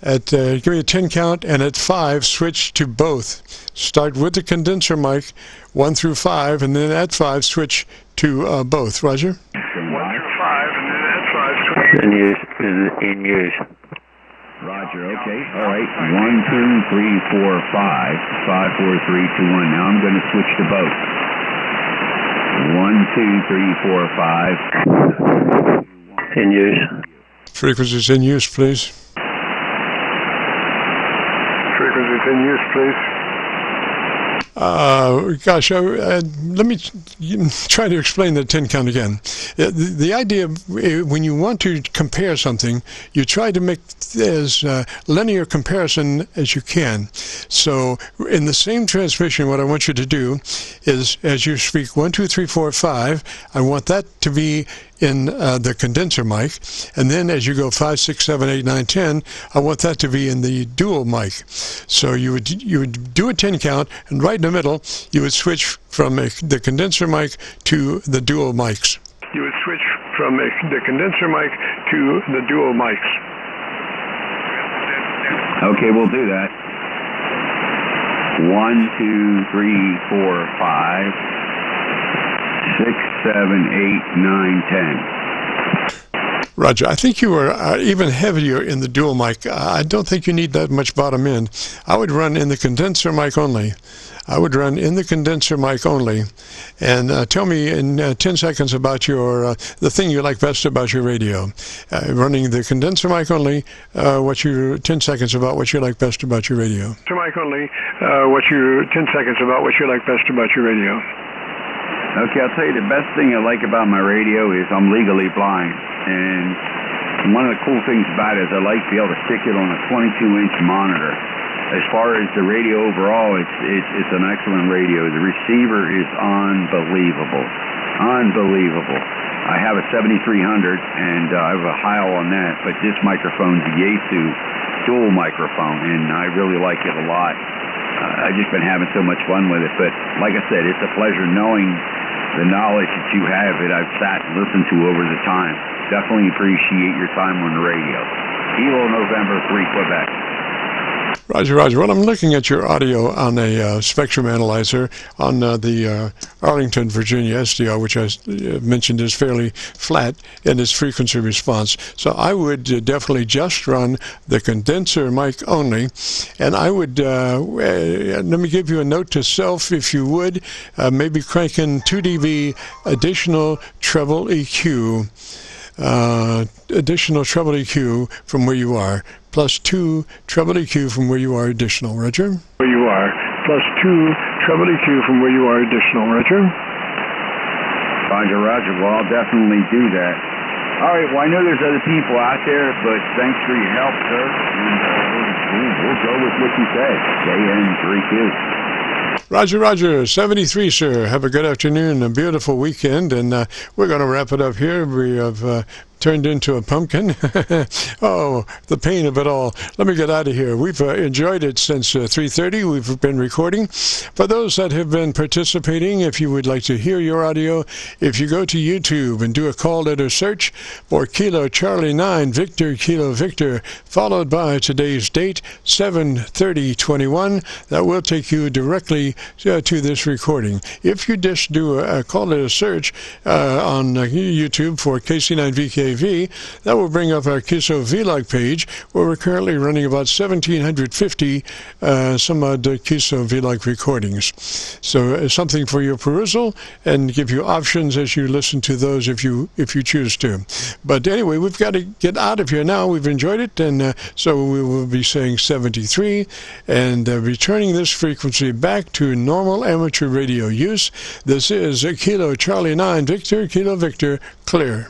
Give me a 10 count and at 5 switch to both. Start with the condenser mic 1 through 5, and then at 5 switch to both. Roger? 1 through 5, and then at 5 switch. In use. Roger, okay. All right. 1, 2, 3, 4, 5. 5, 4, 3, 2, 1. Now I'm going to switch to both. 1, 2, 3, 4, 5. In use. Frequencies in use, please. Frequencies in use, please. Gosh, let me try to explain the 10 count again. The idea, when you want to compare something, you try to make as linear comparison as you can. So in the same transmission, what I want you to do is, as you speak 1, 2, 3, 4, 5, I want that to be in the condenser mic, and then as you go 5, 6, 7, 8, 9, 10, I want that to be in the dual mic. So you would do a 10 count, and right in the middle you would switch from the condenser mic to the dual mics. You would switch from the condenser mic to the dual mics. Okay, we'll do that. 1, 2, 3, 4, 5. 6, 7, 8, 9, 10. Roger, I think you are even heavier in the dual mic. I don't think you need that much bottom end. I would run in the condenser mic only. I would run in the condenser mic only. And tell me in 10 seconds about your the thing you like best about your radio. Running the condenser mic only, 10 seconds about what you like best about your radio. Mic only, 10 seconds about what you like best about your radio. Okay, I'll tell you the best thing I like about my radio is I'm legally blind. And one of the cool things about it is I like to be able to stick it on a 22-inch monitor. As far as the radio overall, it's an excellent radio. The receiver is unbelievable. Unbelievable. I have a 7300 and I have a Heil on that, but this microphone's a Yaesu dual microphone, and I really like it a lot. I've just been having so much fun with it, but like I said, it's a pleasure knowing the knowledge that you have that I've sat and listened to over the time. Definitely appreciate your time on the radio. Kilo November 3, Quebec. Roger, Roger. Well, I'm looking at your audio on a spectrum analyzer on the Arlington, Virginia SDR, which I mentioned is fairly flat in its frequency response. So I would definitely just run the condenser mic only, and I would, let me give you a note to self, if you would, maybe crank in 2 dB additional treble EQ. Additional treble EQ from where you are, plus 2 treble EQ from where you are additional. Roger? Where you are, plus 2 treble EQ from where you are additional. Roger? Roger, Roger. Well, I'll definitely do that. All right, well, I know there's other people out there, but thanks for your help, sir. And we'll go with what you said. KN3Q. Roger, Roger. 73, sir. Have a good afternoon, a beautiful weekend, and we're going to wrap it up here. We have turned into a pumpkin. Oh, the pain of it all. Let me get out of here. We've enjoyed it since 3:30. We've been recording. For those that have been participating, if you would like to hear your audio, if you go to YouTube and do a call letter search for Kilo Charlie 9 Victor Kilo Victor, followed by today's date, 7/30/21, that will take you directly to this recording. If you just do a call letter search on YouTube for KC9VKV, that will bring up our QSO-VLOG page, where we're currently running about 1,750 some odd QSO-VLOG recordings. So something for your perusal, and give you options as you listen to those if you choose to. But anyway, we've got to get out of here now. We've enjoyed it, and so we will be saying 73 and returning this frequency back to normal amateur radio use. This is Kilo Charlie 9 Victor Kilo Victor, clear.